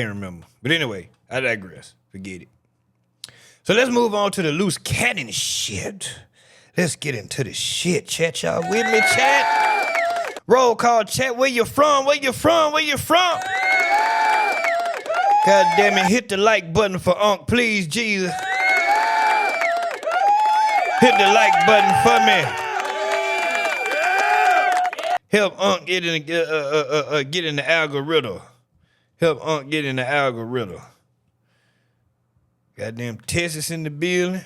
can't remember. But anyway, I digress. Forget it. So let's move on to the loose cannon shit. Let's get into the shit, chat. Y'all with me, chat? Roll call, chat. Where you from? Where you from? Where you from? God damn it, hit the like button for Unc, please, Jesus. Hit the like button for me. Help Unc get in the algorithm. Help Unc get in the algorithm. Goddamn Texas in the building.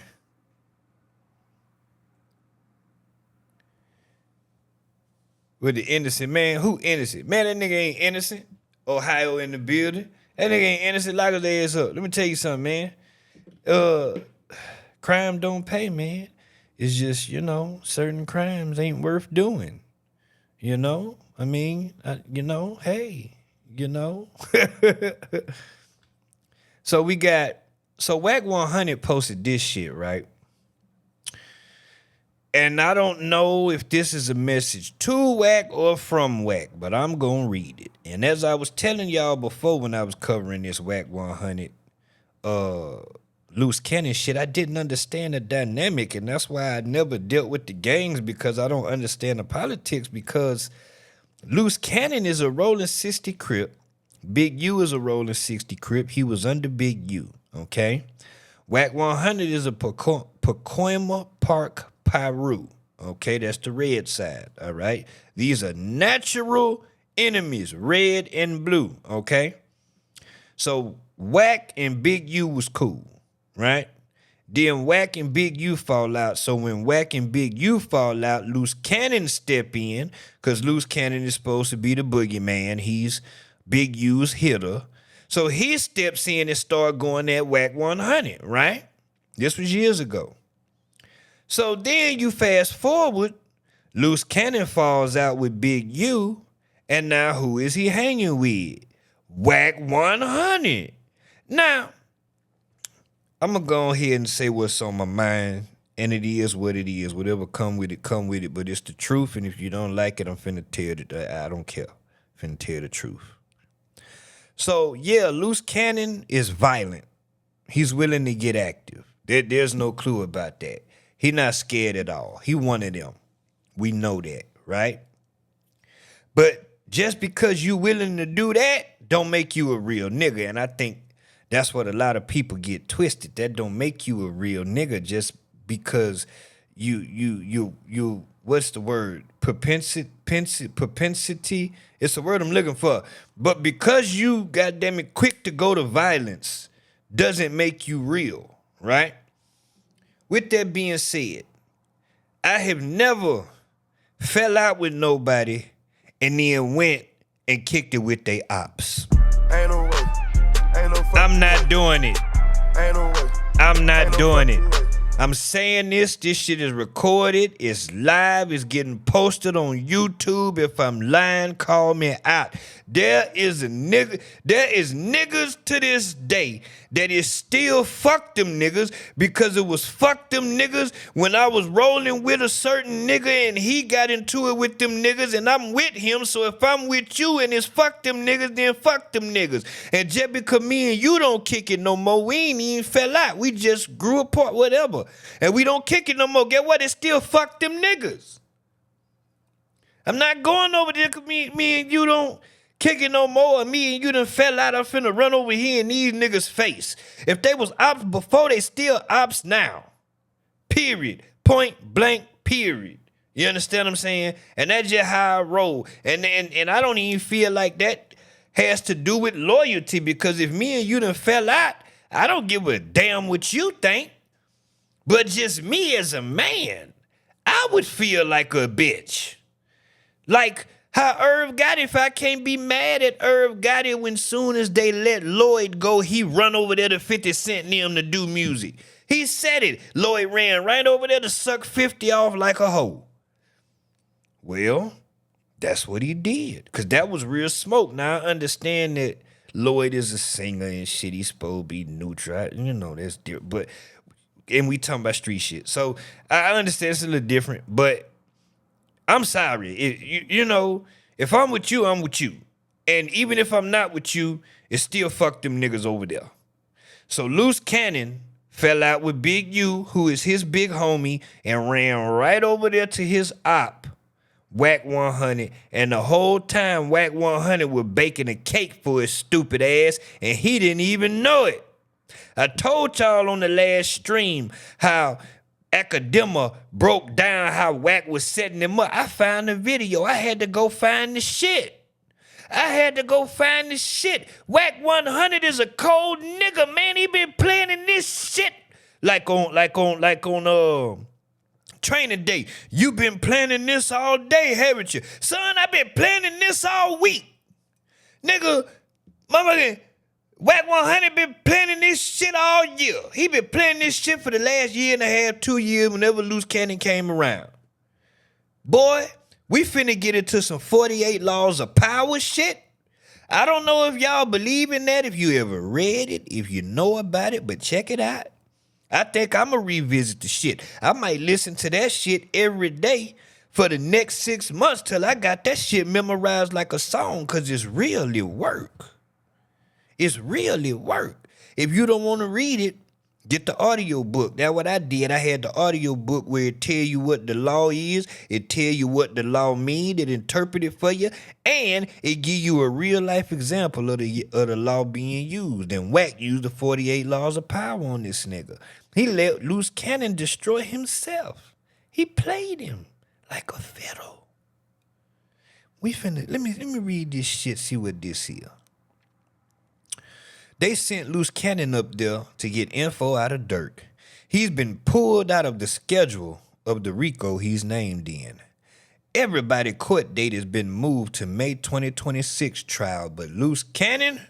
With the innocent man. Who innocent? Man, that nigga ain't innocent. Ohio in the building. That nigga ain't innocent. Lock his ass up. Let me tell you something, man. Crime don't pay, man. It's just, certain crimes ain't worth doing. I mean, hey, So Wack 100 posted this shit, right? And I don't know if this is a message to Wack or from Wack, but I'm going to read it. And as I was telling y'all before when I was covering this Wack 100 loose cannon shit, I didn't understand the dynamic, and that's why I never dealt with the gangs, because I don't understand the politics, because loose cannon is a rolling 60 Crip. Big U is a rolling 60 Crip. He was under Big U, okay? Wack 100 is a Pacoima Park Pyru. Okay, that's the red side, all right? These are natural enemies, red and blue, okay? So Wack and Big U was cool, right? Then Wack and Big U fall out. So when Wack and Big U fall out, Loose Cannon step in, because Loose Cannon is supposed to be the boogeyman. He's Big U's hitter. So he steps in and start going at Wack 100, right? This was years ago. So then you fast forward, Loose Cannon falls out with Big U, and now who is he hanging with? Wack 100. Now, I'm going to go ahead and say what's on my mind, and it is what it is. Whatever come with it, but it's the truth, and if you don't like it, I'm finna tell it. I don't care. Finna tell the truth. So, yeah, Loose Cannon is violent. He's willing to get active. There's no clue about that. He not scared at all. He one of them. We know that, right? But just because you willing to do that, don't make you a real nigga. And I think that's what a lot of people get twisted. That don't make you a real nigga just because you what's the word? Propensity. It's the word I'm looking for. But because you, goddamn it, quick to go to violence doesn't make you real, right? With that being said, I have never fell out with nobody and then went and kicked it with they ops. Ain't no way. Ain't no I'm not doing it. Ain't no way. I'm not doing it. Way. I'm saying this shit is recorded, it's live, it's getting posted on YouTube. If I'm lying, call me out. There is niggas to this day that is still fuck them niggas, because it was fuck them niggas when I was rolling with a certain nigga and he got into it with them niggas and I'm with him. So if I'm with you and it's fuck them niggas, then fuck them niggas. And just because me and you don't kick it no more, we ain't even fell out. We just grew apart, whatever. And we don't kick it no more. Get what? It's still fuck them niggas. I'm not going over there because me and you don't kick it no more, and me and you done fell out. I'm finna run over here in these niggas' face. If they was ops before, they still ops now. Period. Point blank, period. You understand what I'm saying? And that's just how I roll. And I don't even feel like that has to do with loyalty, because if me and you done fell out, I don't give a damn what you think. But just me as a man, I would feel like a bitch. Like how Irv got it. If I can't be mad at Irv got it when soon as they let Lloyd go, he run over there to 50 Cent and them to do music. He said it. Lloyd ran right over there to suck 50 off like a hoe. Well, that's what he did, because that was real smoke. Now I understand that Lloyd is a singer and shit. He's supposed to be neutral. That's different. But and we talking about street shit. So I understand it's a little different, but I'm sorry. If I'm with you, I'm with you. And even if I'm not with you, it still fuck them niggas over there. So Luce Cannon fell out with Big U, who is his big homie, and ran right over there to his op, Wack 100. And the whole time, Wack 100 was baking a cake for his stupid ass, and he didn't even know it. I told y'all on the last stream how Academa broke down how Wack was setting him up. I found the video. I had to go find the shit. Wack 100 is a cold nigga, man. He been playing in this shit like on training day. You been planning this all day, haven't you? Son, I been planning this all week. Nigga, motherfucking Wack 100 been planning this shit all year. He been planning this shit for the last year and a half, 2 years, whenever Luce Cannon came around. Boy, we finna get into some 48 laws of power shit. I don't know if y'all believe in that, if you ever read it, if you know about it, but check it out. I think I'm gonna revisit the shit. I might listen to that shit every day for the next 6 months till I got that shit memorized like a song, cause it's really work. It's really work. If you don't want to read it, get the audio book. That's what I did. I had the audio book where it tell you what the law is, it tell you what the law mean, it interpret it for you, and it give you a real life example of the law being used. And Wack used the 48 laws of power on this nigga. He let Luce Cannon destroy himself. He played him like a fiddle. Let me read this shit, see what this is. They sent Luce Cannon up there to get info out of Dirk. He's been pulled out of the schedule of the RICO he's named in. Everybody's court date has been moved to May 2026 trial, but Luce Cannon,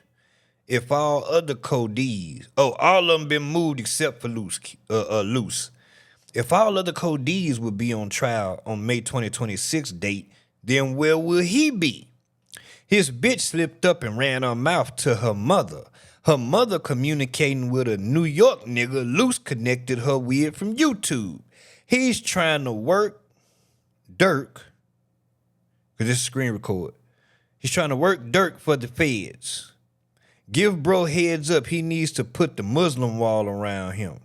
if all other codees, all of them been moved except for Luce. If all other codees would be on trial on May 2026 date, then where will he be? His bitch slipped up and ran her mouth to her mother. Her mother communicating with a New York nigga Luce connected her with from YouTube. He's trying to work Dirk, because this is screen record. He's trying to work Dirk for the feds. Give bro heads up, he needs to put the Muslim wall around him.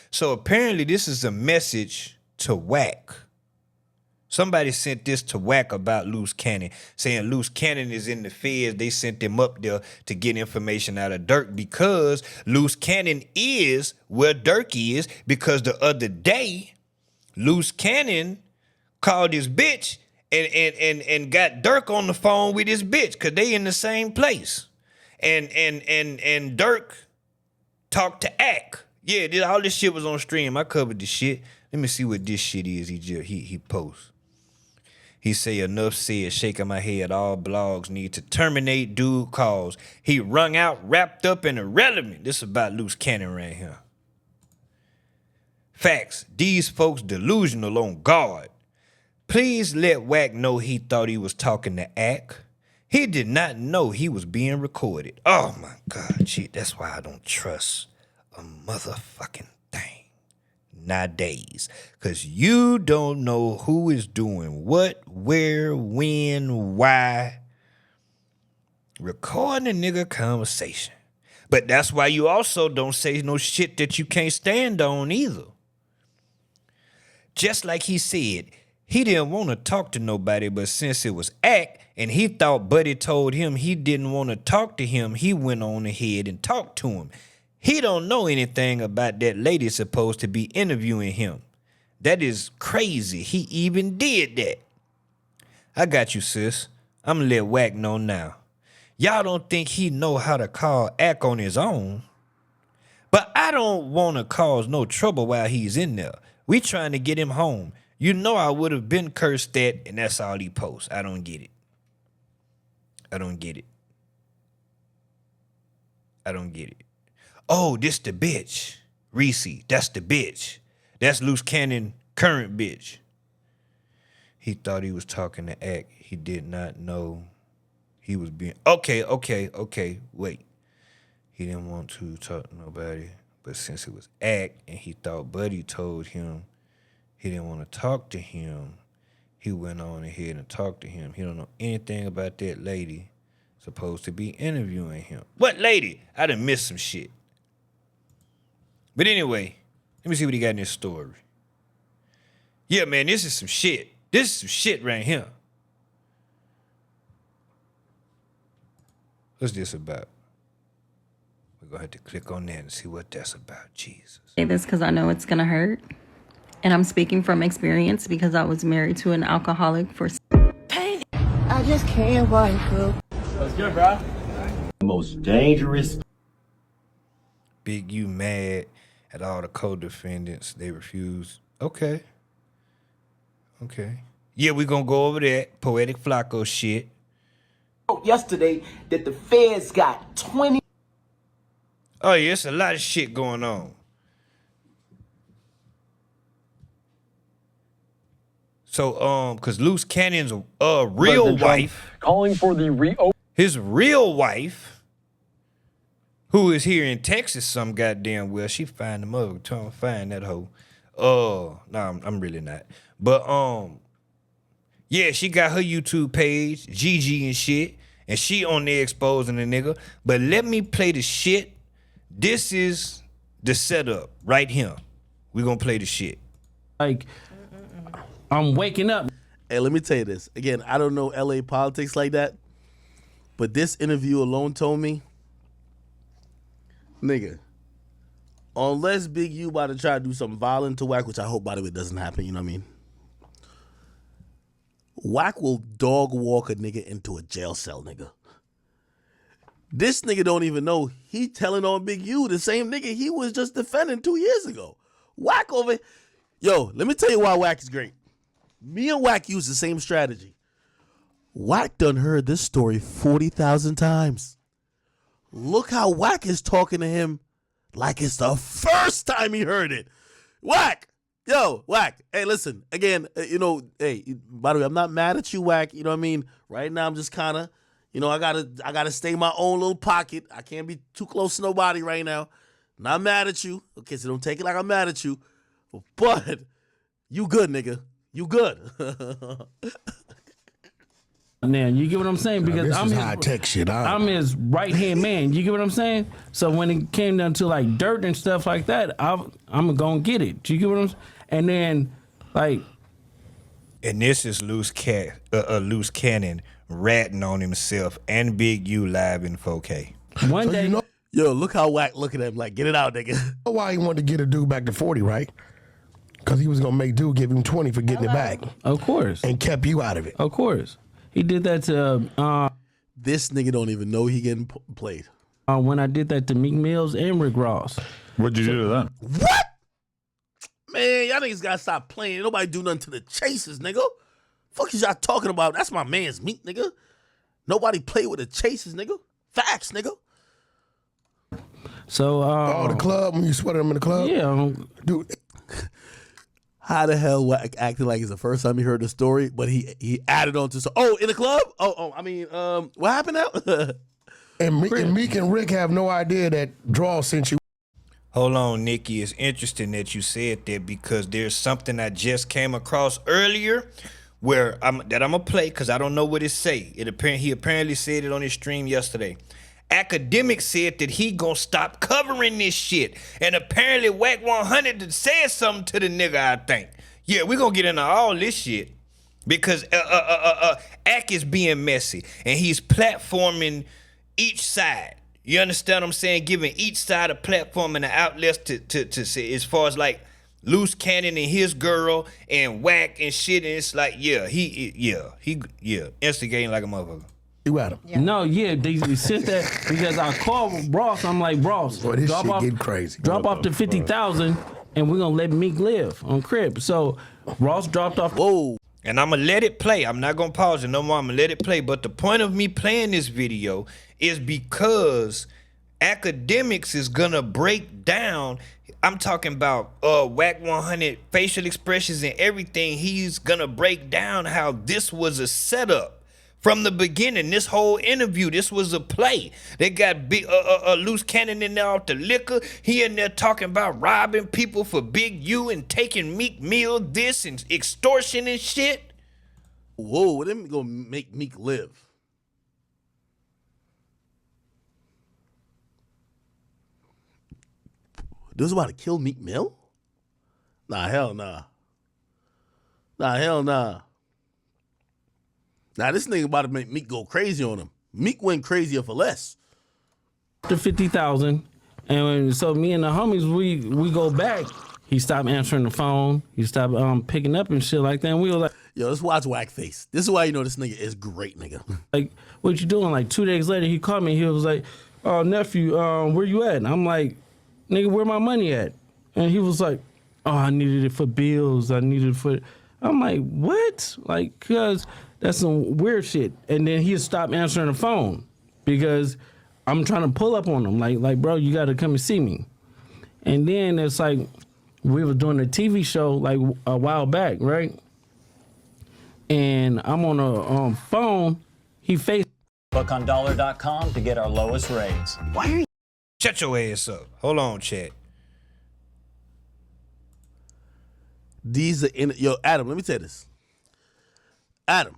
So apparently this is a message to Wack. Somebody sent this to Wack about Luce Cannon, saying Luce Cannon is in the feds. They sent him up there to get information out of Dirk because Luce Cannon is where Dirk is, because the other day, Luce Cannon called his bitch and got Dirk on the phone with his bitch because they in the same place. And Dirk talked to Ack. Yeah, all this shit was on stream. I covered the shit. Let me see what this shit is he posts. He say, enough said, shaking my head, all blogs need to terminate dude calls. He rung out, wrapped up and irrelevant. This is about Luce Cannon right here. Facts, these folks delusional on guard. Please let Wack know he thought he was talking to Ack. He did not know he was being recorded. Oh my God, shit, that's why I don't trust a motherfucking thing nowadays, because you don't know who is doing what, where, when, why. Recording a nigga conversation. But that's why you also don't say no shit that you can't stand on either. Just like he said, he didn't want to talk to nobody, but since it was Ack and he thought Buddy told him he didn't want to talk to him, he went on ahead and talked to him. He don't know anything about that lady supposed to be interviewing him. That is crazy. He even did that. I got you, sis. I'm gonna let Wack know now. Y'all don't think he know how to call Ack on his own. But I don't want to cause no trouble while he's in there. We trying to get him home. You know I would have been cursed that, and that's all he posts. I don't get it. I don't get it. I don't get it. Oh, this the bitch. Reese, that's the bitch. That's Luce Cannon, current bitch. He thought he was talking to Ack. He did not know he was being... Okay, wait. He didn't want to talk to nobody, but since it was Ack and he thought Buddy told him he didn't want to talk to him, he went on ahead and talked to him. He don't know anything about that lady supposed to be interviewing him. What lady? I done missed some shit. But anyway, let me see what he got in this story. Yeah, man, this is some shit. This is some shit right here. What's this about? We're going to have to click on that and see what that's about. Jesus. Say this because I know it's going to hurt. And I'm speaking from experience because I was married to an alcoholic for... I just can't wake up. What's good, bro? The most dangerous. Big U mad at all the co-defendants. They refuse. Okay. Yeah, we going to go over that. Poetic Flacco shit. Yesterday that the feds got 20. Oh, yeah, it's a lot of shit going on. So, cause Luce Cannon's real wife, Calling for the his real wife, who is here in Texas some goddamn well, she find the mother, trying to find that hoe. No, I'm really not. But yeah, she got her YouTube page, Gigi and shit, and she on there exposing the nigga. But let me play the shit. This is the setup right here. We gonna play the shit. Like, I'm waking up. Hey, let me tell you this. Again, I don't know LA politics like that, but this interview alone told me, nigga, unless Big U about to try to do something violent to Wack, which I hope, by the way, doesn't happen, you know what I mean? Wack will dog walk a nigga into a jail cell, nigga. This nigga don't even know he telling on Big U, the same nigga he was just defending 2 years ago. Wack over... Yo, let me tell you why Wack is great. Me and Wack use the same strategy. Wack done heard this story 40,000 times. Look how Wack is talking to him like it's the first time he heard it. Wack! Yo, Wack. Hey, listen, again, hey, by the way, I'm not mad at you, Wack. You know what I mean? Right now, I'm just kind of, I gotta stay in my own little pocket. I can't be too close to nobody right now. Not mad at you. Okay, so don't take it like I'm mad at you. But you good, nigga. You good. Now, you get what I'm saying? Because this I'm is his, high-tech shit. I'm his right-hand man. You get what I'm saying? So when it came down to, like, dirt and stuff like that, I'm going to get it. You get what I'm saying? And then, like... And this is Luce Cannon ratting on himself and Big U live in 4K. One So day... you know Yo, look how Wack look at him like, get it out, nigga. why he wanted to get a dude back to 40, right? Because he was going to make dude give him 20 for getting it back. Of course. And kept you out of it. Of course. He did that to... This nigga don't even know he getting played. when I did that to Meek Mills and Rick Ross. What'd you do to that? What? Man, y'all niggas gotta stop playing. Nobody do nothing to the Chasers, nigga. Fuck is y'all talking about? That's my man's Meek, nigga. Nobody play with the Chasers, nigga. Facts, nigga. So, the club, when you sweated him in the club? Yeah. Dude. How the hell Wack acting like it's the first time he heard the story, but he added on to in the club? What happened now? And Meek and Rick have no idea that Draw sent you. Hold on, Nikki. It's interesting that you said that because there's something I just came across earlier where I'm gonna play because I don't know what it say. He apparently said it on his stream yesterday. Academic said that he gonna stop covering this shit, and apparently Wack 100 said something to the nigga. I think. Yeah, we gonna get into all this shit because Ack is being messy and he's platforming each side. You understand what I'm saying? Giving each side a platform and an outlets to say, as far as like Luce Cannon and his girl and Wack and shit. And it's like, he instigating like a motherfucker. You at him. Yeah. No, they sent that because I called Ross. I'm like, Ross, Boy, this shit get crazy. Drop off to 50,000 and we're going to let Meek live on Crib. So Ross dropped off. Whoa. And I'm going to let it play. I'm not going to pause it no more. I'm going to let it play. But the point of me playing this video is because Academics is going to break down. I'm talking about Wack 100 facial expressions and everything. He's going to break down how this was a setup. From the beginning, this whole interview, this was a play. They got big Luce Cannon in there off the liquor. He in there talking about robbing people for Big U and taking Meek Mill this and extortion and shit. Whoa, them gonna make Meek live. They was about to kill Meek Mill? Nah, hell nah. Nah, hell nah. Nah, this nigga about to make Meek go crazy on him. Meek went crazier for less. The 50,000, and so me and the homies we go back. He stopped answering the phone. He stopped picking up and shit like that. And we were like, yo, let's watch Wack face. This is why you know this nigga is great, nigga. Like, what you doing? Like 2 days later, he called me. He was like, oh, nephew, where you at? And I'm like, nigga, where my money at? And he was like, oh, I needed it for bills. I needed it for. I'm like, what? Like, cause that's some weird shit. And then he stopped answering the phone because I'm trying to pull up on him. Like, bro, you got to come and see me. And then it's like, we were doing a TV show like a while back, right? And I'm on a phone. He faced. Look on dollar.com to get our lowest rates. Why are you? Shut your ass up. Hold on, chat. These are yo, Adam, let me tell you this. Adam.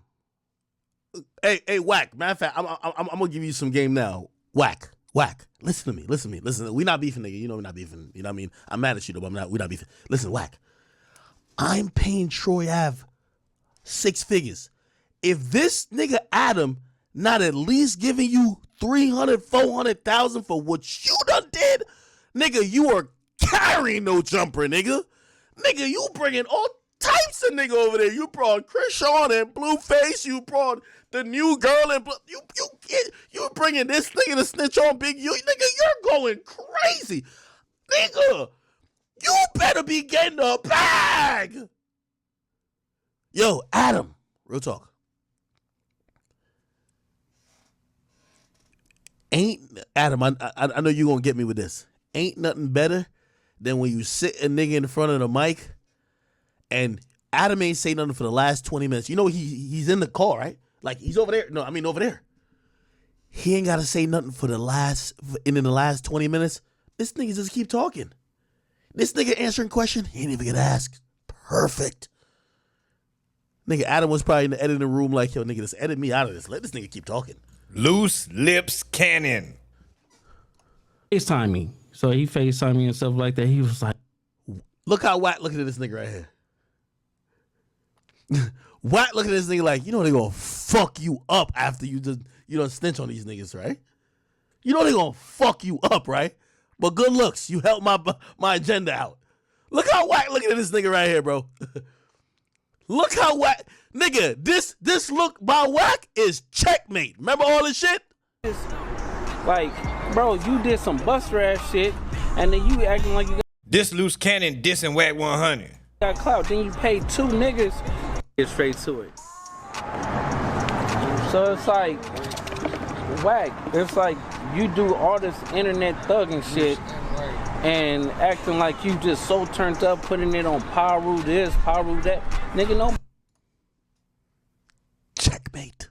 Hey, Wack. Matter of fact, I'm gonna give you some game now. Wack. Listen to me. We not beefing, nigga. You know we're not beefing. You know what I mean? I'm mad at you though, but we're not beefing. Listen, Wack. I'm paying Troy Ave 6 figures. If this nigga Adam not at least giving you 300, 400,000 for what you done did, nigga, you are carrying no jumper, nigga. Nigga, you bringing all types of nigga over there. You brought Chris Sean and Blueface. You brought the new girl and you bringing this nigga to snitch on Big U. Nigga, you're going crazy. Nigga, you better be getting a bag. Yo, Adam, real talk. Adam, I know you gonna get me with this. Ain't nothing better than when you sit a nigga in front of the mic and Adam ain't say nothing for the last 20 minutes. You know he's in the call, right? Like he's over there. No, I mean over there. He ain't gotta say nothing for the last 20 minutes. This nigga just keep talking. This nigga answering question, he ain't even gonna ask. Perfect. Nigga, Adam was probably in the editing room like, yo, nigga, just edit me out of this. Let this nigga keep talking. Loose lips cannon. FaceTime me. So he FaceTime me and stuff like that. He was like, look how Watt looking at this nigga right here. Watt looking at this nigga like, you know they gonna fuck you up after you don't snitch on these niggas, right? You know they gonna fuck you up, right? But good looks, you helped my agenda out. Look how Watt looking at this nigga right here, bro. Look how Wack, nigga, this look by Wack is checkmate. Remember all this shit? like, bro, you did some buster ass shit, and then you acting like you This loose cannon dissing Wack 100. got clout. Then you paid 2 niggas, get straight to it. So it's like, Wack, it's like you do all this internet thugging shit and acting like you just so turned up, putting it on Paru this, Paru that. Nigga, no. Checkmate.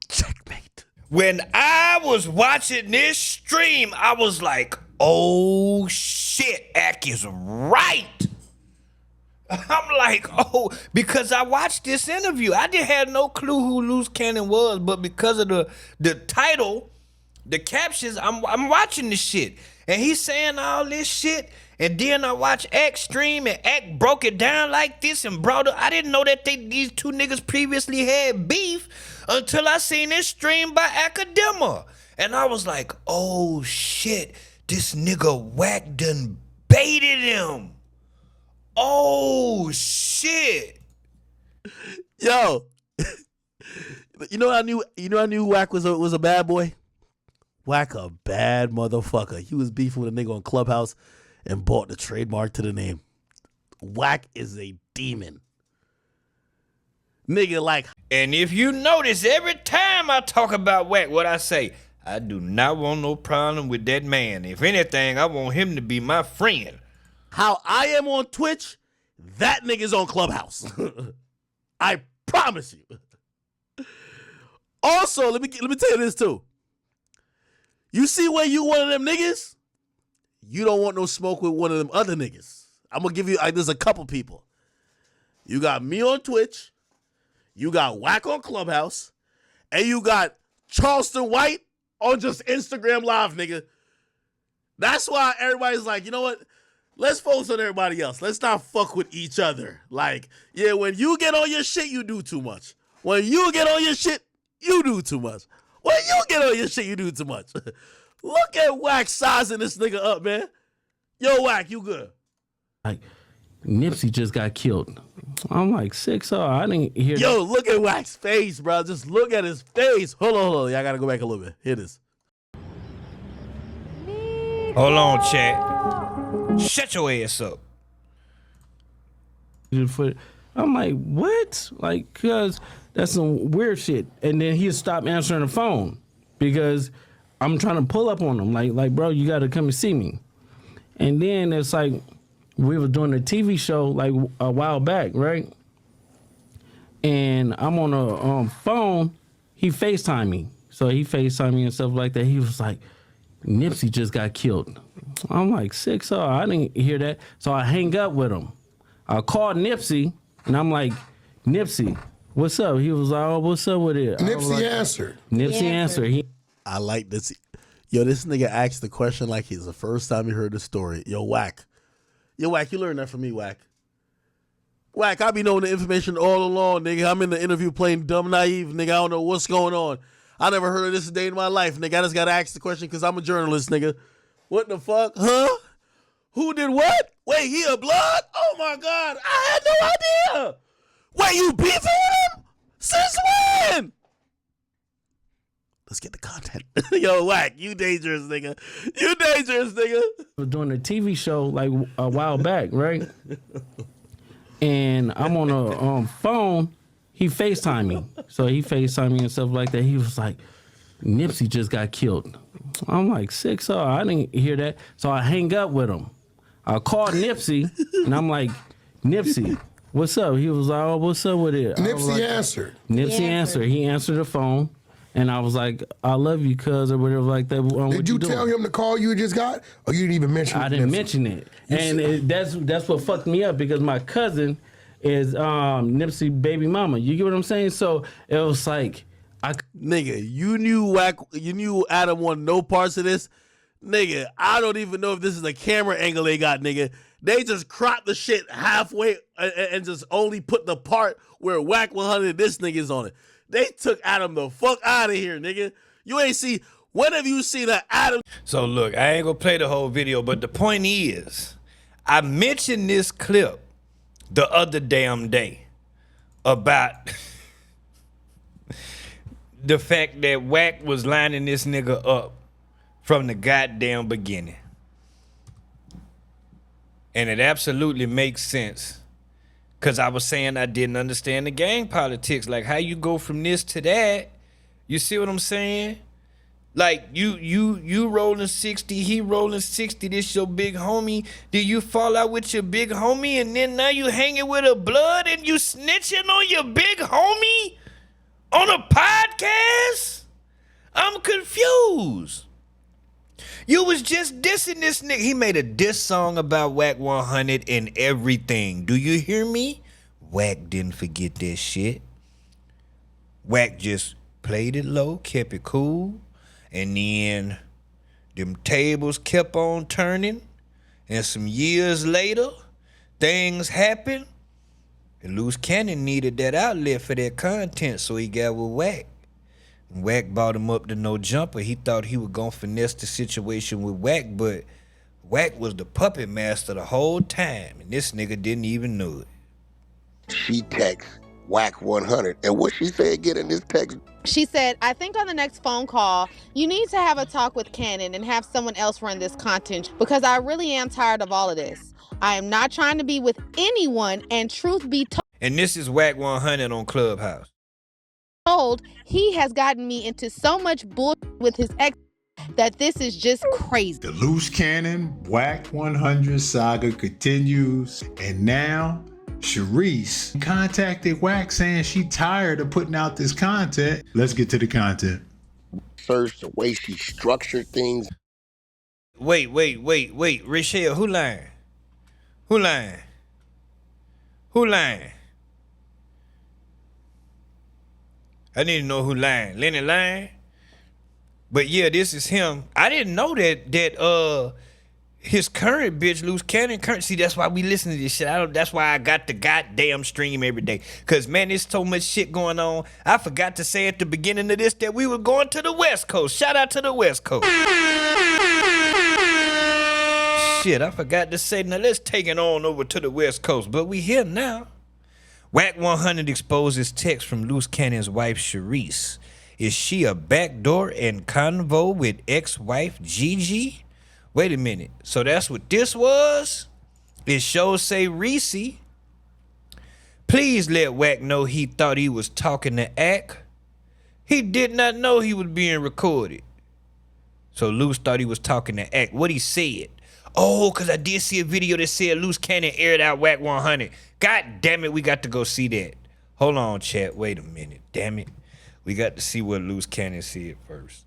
Checkmate. When I was watching this stream, I was like, oh shit, Ack is right. I'm like, oh, because I watched this interview. I didn't have no clue who Loose Cannon was, but because of the title, the captions, I'm watching this shit. And he's saying all this shit. And then I watched Ack stream and Ack broke it down like this and brought it. I didn't know that these 2 niggas previously had beef until I seen this stream by Academa. And I was like, oh shit, this nigga Wack done baited him. Oh shit. Yo. You know I knew Wack was a bad boy? Wack a bad motherfucker. He was beefing with a nigga on Clubhouse and bought the trademark to the name. Wack is a demon. Nigga like. And if you notice, every time I talk about Wack, what I say, I do not want no problem with that man. If anything, I want him to be my friend. How I am on Twitch, that nigga's on Clubhouse. I promise you. Also, let me tell you this too. You see where you one of them niggas? You don't want no smoke with one of them other niggas. I'm gonna give you, there's a couple people. You got me on Twitch. You got Wack on Clubhouse. And you got Charleston White on just Instagram Live, nigga. That's why everybody's like, you know what? Let's focus on everybody else. Let's not fuck with each other. Like, yeah, when you get on your shit, you do too much. When you get on your shit, you do too much. When you get on your shit, you do too much. Look at Wack sizing this nigga up, man. Yo, Wack, you good? Like, Nipsey just got killed. I'm like, 6-0. I didn't hear Yo, look at Wack's face, bro. Just look at his face. Hold on. Yeah, I gotta go back a little bit. Here it is. Hold on, chat. Shut your ass up. I'm like, what? Like, cause that's some weird shit. And then he stopped answering the phone because I'm trying to pull up on him. Like, bro, you gotta come and see me. And then it's like we were doing a TV show like a while back, right? And I'm on a phone. He FaceTimed me. So he FaceTimed me and stuff like that. He was like, Nipsey just got killed. I'm like, 6-0. I didn't hear that. So I hang up with him. I called Nipsey, and I'm like, Nipsey, what's up? He was like, oh, what's up with it? Nipsey answered. Nipsey answered. I like this. Yo, this nigga asked the question like he's the first time he heard the story. Yo, Wack. You learned that from me, Wack. Wack, I be knowing the information all along, nigga. I'm in the interview playing dumb naive, nigga. I don't know what's going on. I never heard of this a day in my life, nigga. I just got to ask the question because I'm a journalist, nigga. What the fuck? Huh? Who did what? Wait, he a blood? Oh, my God. I had no idea. Wait, you beefing with him? Since when? Let's get the content. Yo, Wack, you dangerous, nigga. You dangerous, nigga. We're doing a TV show like a while back, right? And I'm on a phone. He FaceTimed me. So he FaceTimed me and stuff like that. He was like, Nipsey just got killed. I'm like, 6-0. I didn't hear that. So I hang up with him. I called Nipsey, and I'm like, Nipsey, what's up? He was like, oh, what's up with it? Nipsey answered. Nipsey answered. He answered the phone. And I was like, I love you, cuz, or whatever like that. Did you tell him the call you just got? Or you didn't even mention it? I didn't mention it. And that's what fucked me up because my cousin is Nipsey baby mama. You get what I'm saying? So it was like, nigga, you knew Wack, you knew Adam wanted no parts of this. Nigga, I don't even know if this is a camera angle they got, nigga. They just cropped the shit halfway and just only put the part where Wack 100 this nigga's on it. They took Adam the fuck out of here, nigga. You ain't see, when have you seen an Adam? So look, I ain't gonna play the whole video, but the point is, I mentioned this clip the other damn day about the fact that Wack was lining this nigga up from the goddamn beginning. And it absolutely makes sense. Cause I was saying I didn't understand the gang politics. Like how you go from this to that. You see what I'm saying? Like you rolling 60, he rolling 60, this your big homie. Did you fall out with your big homie and then now you hanging with a blood and you snitching on your big homie on a podcast? I'm confused. You was just dissing this nigga. He made a diss song about Wack 100 and everything. Do you hear me? Wack didn't forget that shit. Wack just played it low, kept it cool, and then them tables kept on turning, and some years later, things happened, and Luce Cannon needed that outlet for that content, so he got with Wack. Wack brought him up to no jumper. He thought he was gonna finesse the situation with Wack, but Wack was the puppet master the whole time, and this nigga didn't even know it. She texts Wack 100, and what she said get in this text? She said, I think on the next phone call, you need to have a talk with Cannon and have someone else run this content because I really am tired of all of this. I am not trying to be with anyone, and truth be told. And this is Wack 100 on Clubhouse. He has gotten me into so much bullshit with his ex that this is just crazy. The Luce Cannon Wack 100 saga continues, and now Sharice contacted Wack saying she tired of putting out this content. Let's get to the content. First, the way she structured things. Wait. Rachel, who lying? Who lying? I need to know who lying. Lenny lying? But yeah, this is him. I didn't know that his current bitch, Luce Cannon, see, that's why we listen to this shit. That's why I got the goddamn stream every day. Cause man, there's so much shit going on. I forgot to say at the beginning of this that we were going to the West Coast. Shout out to the West Coast. Shit, I forgot to say. Now let's take it on over to the West Coast. But we here now. Wack 100 exposes text from Luce Cannon's wife, Sharice. Is she a backdoor and convo with ex-wife Gigi? Wait a minute. So that's what this was? It shows say Reese. Please let Wack know he thought he was talking to Ack. He did not know he was being recorded. So Luce thought he was talking to Ack. What he said? Oh, because I did see a video that said Luce Cannon aired out Wack 100. God damn it, we got to go see that. Hold on, chat. Wait a minute. Damn it. We got to see what Luce Cannon said first.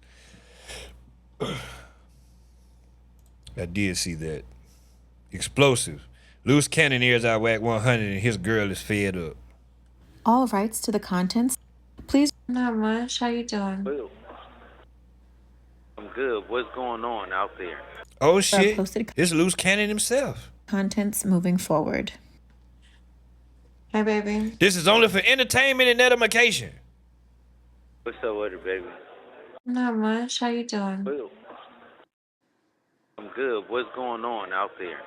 I did see that. Explosive. Luce Cannon airs out Wack 100 and his girl is fed up. All rights to the contents. Please. Not much. How you doing? Well, I'm good. What's going on out there? Oh shit. It's Luce Cannon himself. Contents moving forward. Hey, baby. This is only for entertainment and edification. What's up with it, baby? Not much. How you doing? Well, I'm good. What's going on out there?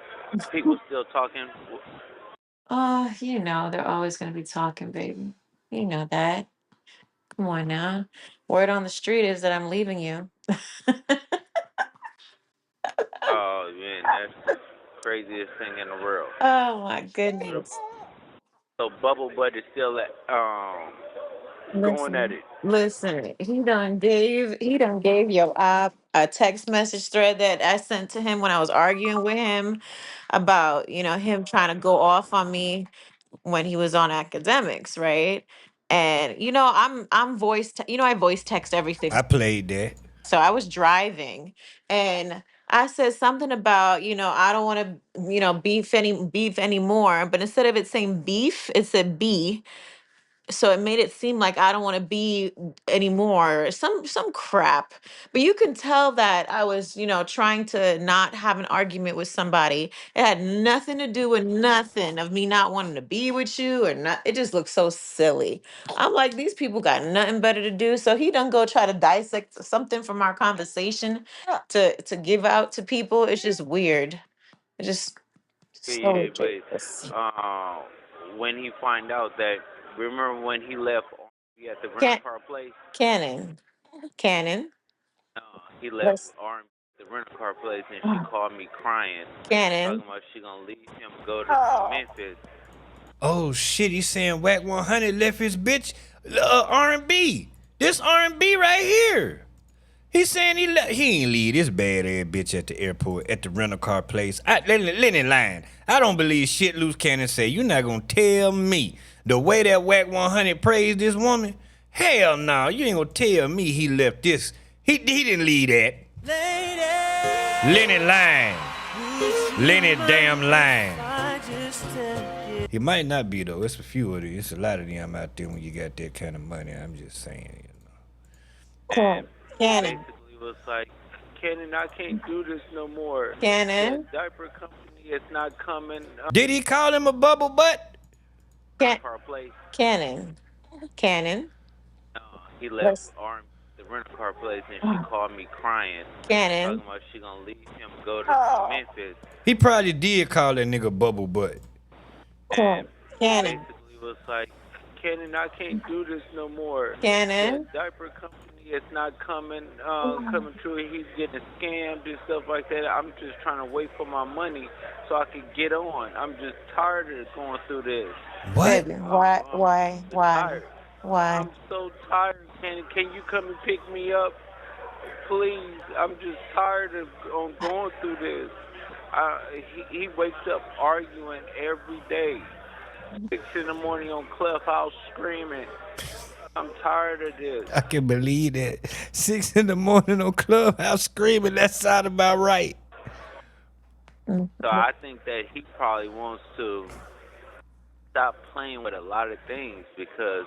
People still talking? You know, they're always going to be talking, baby. You know that. Come on now. Word on the street is that I'm leaving you. Oh, man, that's the craziest thing in the world. Oh, my goodness. So Bubble Butt is still going at it. Listen, he done gave your op a text message thread that I sent to him when I was arguing with him about, him trying to go off on me when he was on academics, right? And I'm I voice text everything. I played that. So I was driving and I said something about, I don't want to, beef anymore, but instead of it saying beef, it said be. So it made it seem like I don't want to be anymore, some crap. But you can tell that I was, trying to not have an argument with somebody. It had nothing to do with nothing of me not wanting to be with you or not. It just looked so silly. I'm like, these people got nothing better to do. So he done go try to dissect something from our conversation to give out to people. It's just weird. It's just so Yeah, ridiculous. but when he find out that, remember when he left at the rental car place? Cannon. He left at the rental car place and she called me crying. Cannon. Talking about she gonna leave him, go to Memphis. Oh shit, he's saying Wack 100 left his bitch R&B. This R&B right here. He's saying he ain't leave this bad ass bitch at the airport, at the rental car place. Lenny lying. I don't believe shit Luce Cannon say. You're not gonna tell me the way that Wack 100 praised this woman? Hell no, you ain't gonna tell me he left this. He didn't leave that. Lenny lying. Lenny damn lying. He might not be though. It's a few of these. It's a lot of them out there when you got that kind of money. I'm just saying, And Cannon. basically was like, Cannon, I can't do this no more. Cannon. The diaper company is not coming. Did he call him a bubble butt? Car place. Cannon. He left the rental car place and she called me crying. Cannon. Talking about she gonna leave him, go to Memphis. He probably did call that nigga bubble butt. And Cannon. basically was like, Cannon, I can't do this no more. Cannon. The diaper company is not coming through. He's getting scammed and stuff like that. I'm just trying to wait for my money so I can get on. I'm just tired of going through this. What? Why? I'm so tired. Can you come and pick me up, please? I'm just tired of going through this. He wakes up arguing every day. 6 in the morning on Clubhouse screaming. I'm tired of this. I can believe that. 6 in the morning on Clubhouse screaming. That sound about right. So I think that he probably wants to stop playing with a lot of things because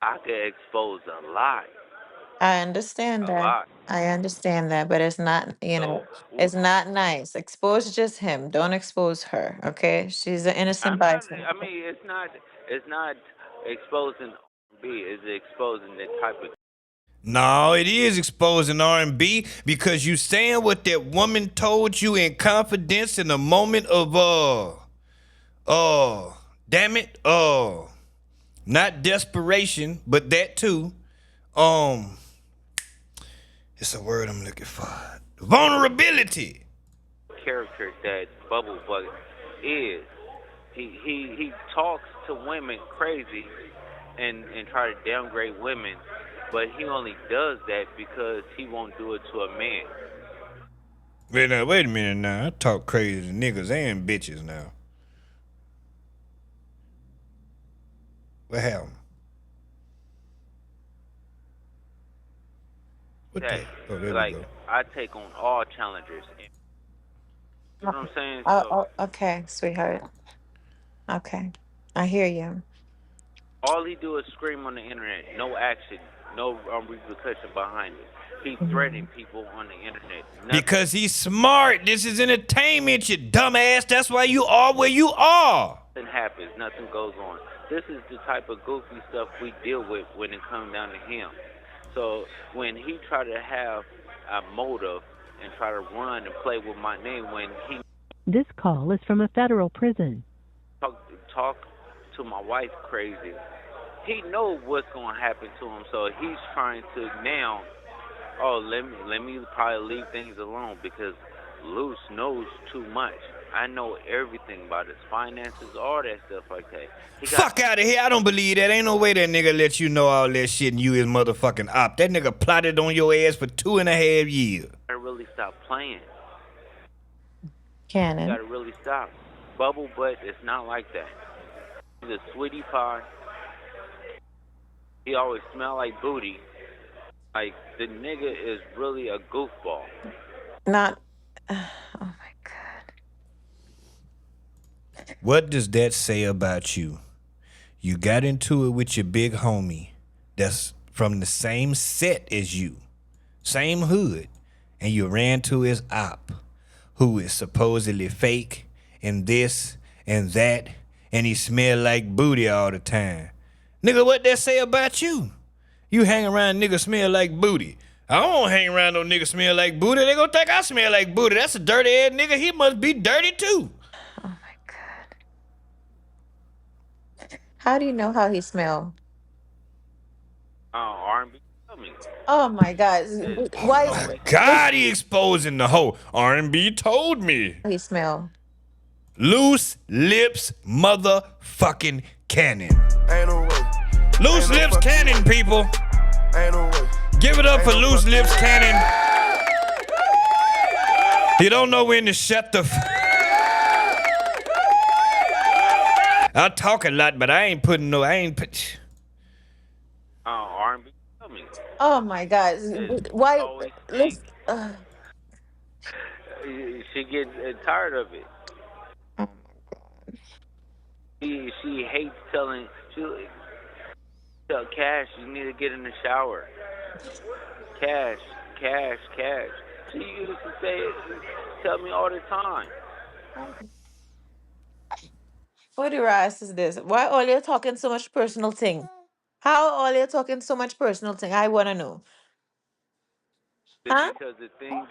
I could expose a lot, I understand a that. lot. I understand that, but it's not, So it's not nice. Expose just him. Don't expose her, okay? She's an innocent I'm not. bystander. I mean, it's not. It's not exposing R&B. It's exposing the type of. No, it is exposing R&B because you saying what that woman told you in confidence in a moment of damn it, not desperation, but that too. It's a word I'm looking for. Vulnerability. Character that Bubble Butt is. He talks to women crazy and try to downgrade women, but he only does that because he won't do it to a man. Wait a minute now. I talk crazy to niggas and bitches now. What happened? What That, the? Oh, there like, we go. I take on all challengers. You know what I'm saying? Okay, sweetheart. Okay. I hear you. All he do is scream on the internet. No action, no repercussion behind it. He threatening people on the internet. Because he's smart. This is entertainment, you dumbass. That's why you are where you are. Nothing happens. Nothing goes on. This is the type of goofy stuff we deal with when it comes down to him. So when he try to have a motive and try to run and play with my name, when he This call is from a federal prison. talk to my wife crazy, he know what's gonna happen to him. So he's trying to now. Oh, let me probably leave things alone because Luce knows too much. I know everything about his finances, all that stuff like that. Fuck out of here. I don't believe that. Ain't no way that nigga let you know all that shit and you his motherfucking op. That nigga plotted on your ass for 2.5 years. Gotta really stop playing. Cannon. Gotta really stop. Bubble Butt is not like that. He's a sweetie pie. He always smell like booty. Like, the nigga is really a goofball. Not. What does that say about you? You got into it with your big homie that's from the same set as you, same hood, and you ran to his op, who is supposedly fake and this and that, and he smell like booty all the time. Nigga, what that say about you? You hang around niggas smell like booty. I don't hang around no niggas smell like booty. They gonna think I smell like booty. That's a dirty ass nigga. He must be dirty too. How do you know how he smell? R&B. Tell me. Oh my God! Why? God, he exposing the hoe. R&B told me. He smell. Loose lips motherfucking cannon. Ain't no way. Loose lips cannon, people. Ain't no way. Give it up for loose lips cannon. He don't know when to shut the I talk a lot, but I ain't putting no. R&B. Tell me. Oh my God! Why? Listen, She gets tired of it. She hates telling. She tell Cash you need to get in the shower. Cash. She used to say, tell me all the time. what your ass is this? Why all you talking so much personal thing? How all you talking so much personal thing? I wanna know. Huh? Because the thing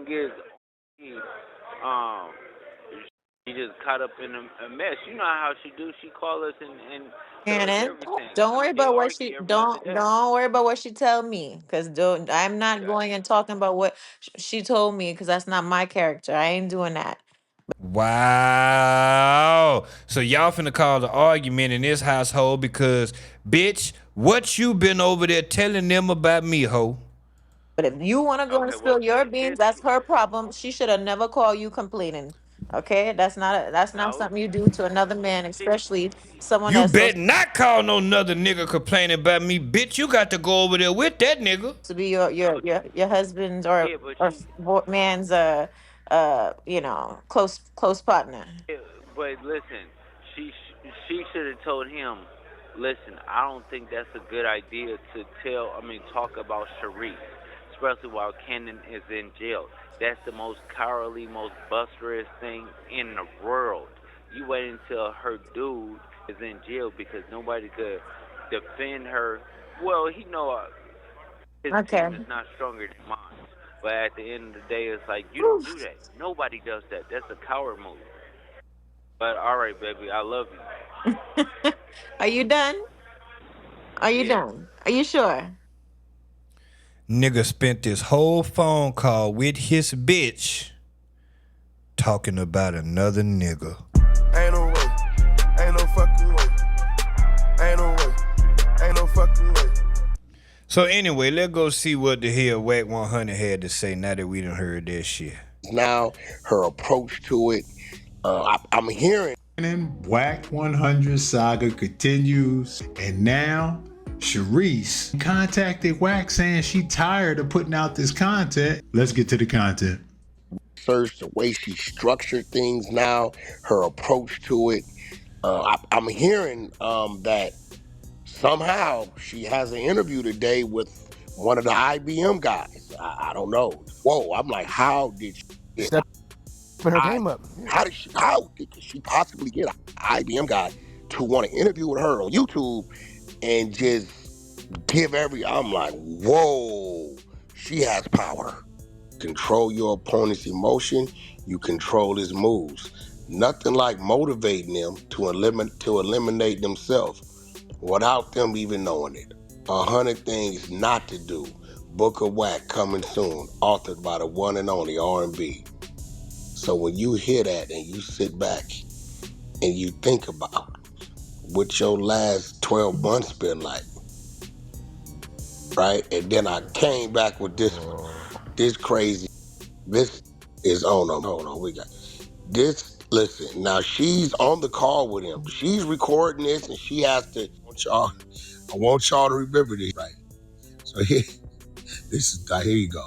is, um, she just caught up in a mess. You know how she do. She call us and tell us Shannon, everything. don't worry They about what argue she every other don't day. don't worry about what she tell me, cause don't I'm not going and talking about what she told me, cause that's not my character. I ain't doing that. Wow. So y'all finna cause an argument in this household because, bitch, what you been over there telling them about me, ho? But if you want to go and spill your beans, that's her problem. She should have never called you complaining. Okay, that's not something you do to another man, especially someone You that's bet supposed not call no another nigga complaining about me, bitch. You got to go over there with that nigga. to be your husband's or man's close partner. But listen, she should have told him, Listen, I don't think that's a good idea to talk about Sharice, especially while Cannon is in jail. That's the most cowardly, most busterous thing in the world. You wait until her dude is in jail because nobody could defend her. Well, his Okay. team is not stronger than mine. But at the end of the day, it's like, you don't do that. Nobody does that. That's a coward move. But all right, baby, I love you. Are you done? Are you done? Are you sure? Nigga spent this whole phone call with his bitch talking about another nigga. Ain't no way. Ain't no fucking way. Ain't no way. Ain't no fucking way. So anyway, let's go see what the hell Wack 100 had to say now that we done heard that shit. Now, her approach to it, I'm hearing. Wack 100 saga continues, and now Sharice contacted Wack saying she tired of putting out this content. Let's get to the content. Search the way she structured things now, her approach to it. I'm hearing that somehow she has an interview today with one of the IBM guys. I don't know. Whoa, I'm like, how did she get her game up? How did she possibly get an IBM guy to want to interview with her on YouTube and just give I'm like, whoa, she has power. Control your opponent's emotion, you control his moves. Nothing like motivating them to eliminate themselves without them even knowing it. 100 Things Not to Do. Book of Wack coming soon, authored by the one and only R&B. So when you hear that and you sit back and you think about what your last 12 months been like, right? And then I came back with this crazy, this is, hold on, we got this. Listen, now she's on the call with him. She's recording this and she has to, I want y'all to remember this, right? So here you go.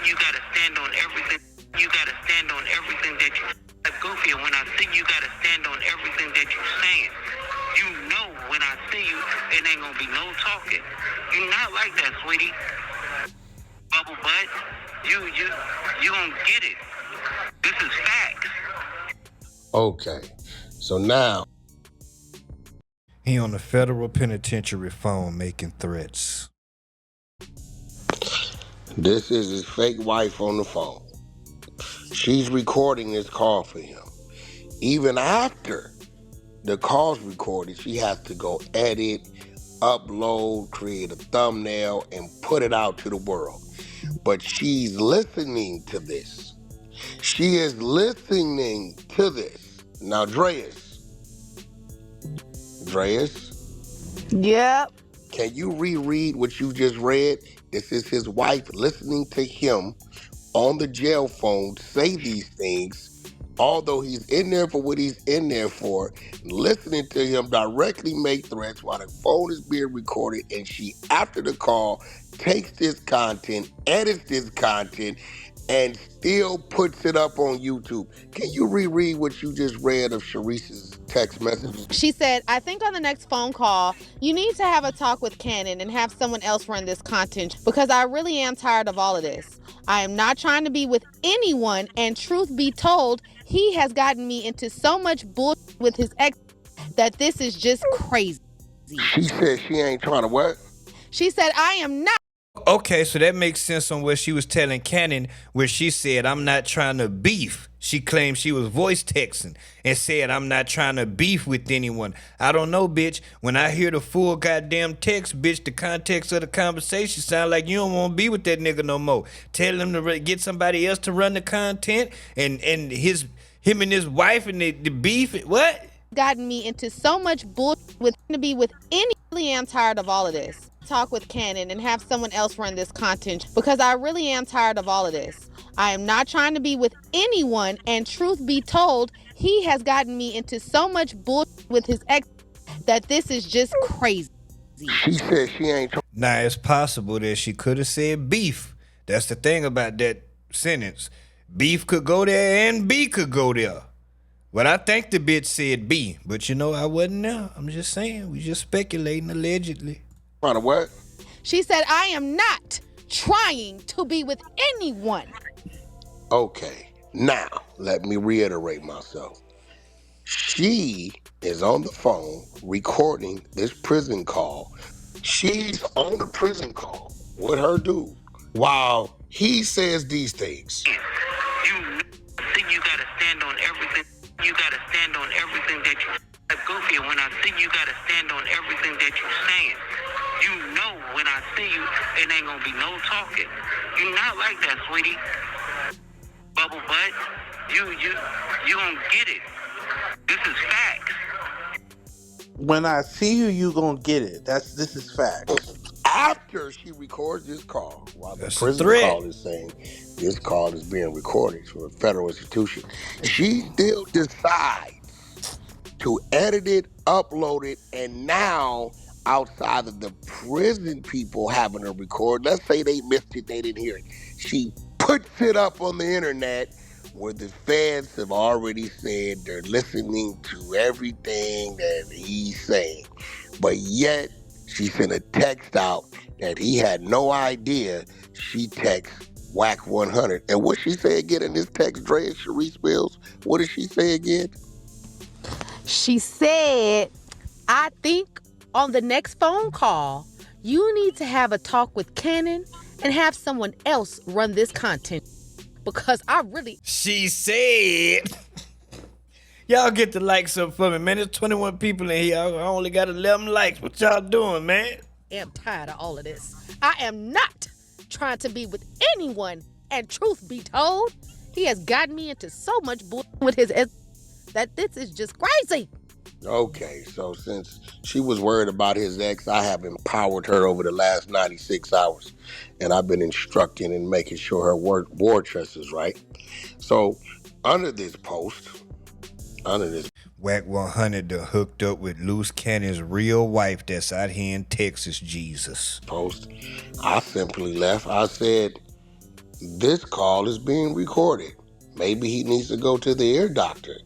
You gotta stand on everything. You gotta stand on everything that you. Like Goofy, when I see you, gotta stand on everything that you saying. You know, when I see you, it ain't gonna be no talking. You're not like that, sweetie. Bubble butt, you gonna get it. This is facts. Okay, so now he on the federal penitentiary phone making threats. This is his fake wife on the phone. She's recording this call for him. Even after the call's recorded, she has to go edit, upload, create a thumbnail, and put it out to the world. But she's listening to this. She is listening to this. Now, Dreas. Yep. Can you reread what you just read? This is his wife listening to him on the jail phone say these things, although he's in there for what he's in there for, listening to him directly make threats while the phone is being recorded, and she, after the call, takes this content, edits this content, and still puts it up on YouTube. Can you reread what you just read of Sharice's text messages? She said, I think on the next phone call, you need to have a talk with Cannon and have someone else run this content because I really am tired of all of this. I am not trying to be with anyone, and truth be told, he has gotten me into so much bullshit with his ex that this is just crazy. She said she ain't trying to what? She said, I am not. Okay, so that makes sense on what she was telling Cannon, where she said, I'm not trying to beef. She claimed she was voice texting and said, I'm not trying to beef with anyone. I don't know, bitch. When I hear the full goddamn text, bitch, the context of the conversation sound like you don't want to be with that nigga no more. Tell him to get somebody else to run the content and him and his wife and the beef. What? Gotten me into so much bullshit with to be with any. Really am tired of all of this. Talk with Cannon and have someone else run this content because I really am tired of all of this. I am not trying to be with anyone, and truth be told, he has gotten me into so much bullshit with his ex that this is just crazy. She said she ain't. Now, it's possible that she could have said beef. That's the thing about that sentence. Beef could go there and B could go there. Well, I think the bitch said B, but I wasn't there. I'm just saying, we just speculating allegedly. Trying to what? She said, I am not trying to be with anyone. Okay, now let me reiterate myself. She is on the phone recording this prison call. She's on the prison call with her dude while he says these things. You think you gotta stand on everything. You gotta stand on everything that you goofy. When I see you gotta stand on everything that you're saying. You know when I see you, it ain't gonna be no talking. You're not like that, sweetie. Bubble butt. You gonna get it. This is facts. When I see you, you gonna get it. This is facts. After she records this call, while the That's a prison threat. call is saying this call is being recorded for a federal institution, she still decides to edit it, upload it, and now outside of the prison people having to record, let's say they missed it, they didn't hear it. She puts it up on the internet where the feds have already said they're listening to everything that he's saying. But yet, she sent a text out that he had no idea. She texts Wack 100. And what she say again in this text, Dre and Sharice Bills? What did she say again? She said, I think on the next phone call, you need to have a talk with Cannon and have someone else run this content. Because I really... She said... Y'all get the likes up for me, man. There's 21 people in here. I only got 11 likes. What y'all doing, man? am tired of all of this. I am not trying to be with anyone. And truth be told, he has gotten me into so much bullshit with his ex that this is just crazy. Okay, so since she was worried about his ex, I have empowered her over the last 96 hours. And I've been instructing and making sure her war chest is right. So, under this Wack 100 done hooked up with Luce Cannon's real wife that's out here in Texas, Jesus. Post, I simply left. I said, this call is being recorded. Maybe he needs to go to the ear doctor.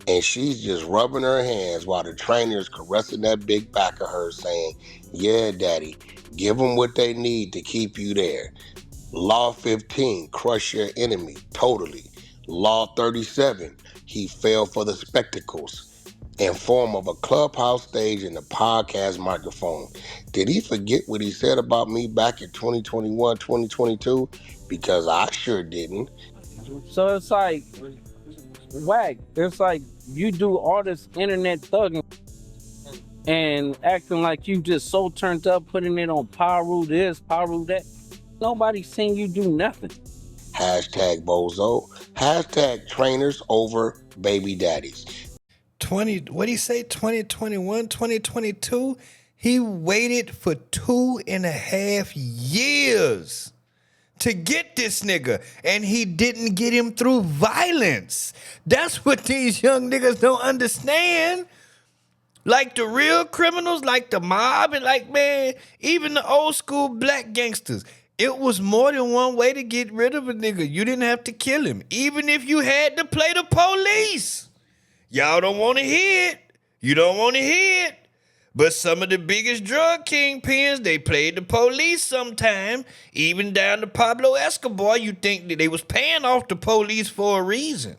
And she's just rubbing her hands while the trainer is caressing that big back of hers saying, yeah, daddy, give them what they need to keep you there. Law 15, crush your enemy, totally. Law 37, he fell for the spectacles in form of a clubhouse stage and a podcast microphone. Did he forget what he said about me back in 2021, 2022? Because I sure didn't. So it's like, Wack, it's like you do all this internet thugging and acting like you just so turned up, putting it on Paru this, Paru that. Nobody's seen you do nothing. Hashtag bozo. Hashtag trainers over baby daddies. What'd he say? 2021, 2022? He waited for 2.5 years to get this nigga, and he didn't get him through violence. That's what these young niggas don't understand. Like the real criminals, like the mob, and like, man, even the old school black gangsters. It was more than one way to get rid of a nigga. You didn't have to kill him, even if you had to play the police. Y'all don't want to hear it. You don't want to hear it. But some of the biggest drug kingpins, they played the police sometime. Even down to Pablo Escobar, you think that they was paying off the police for a reason.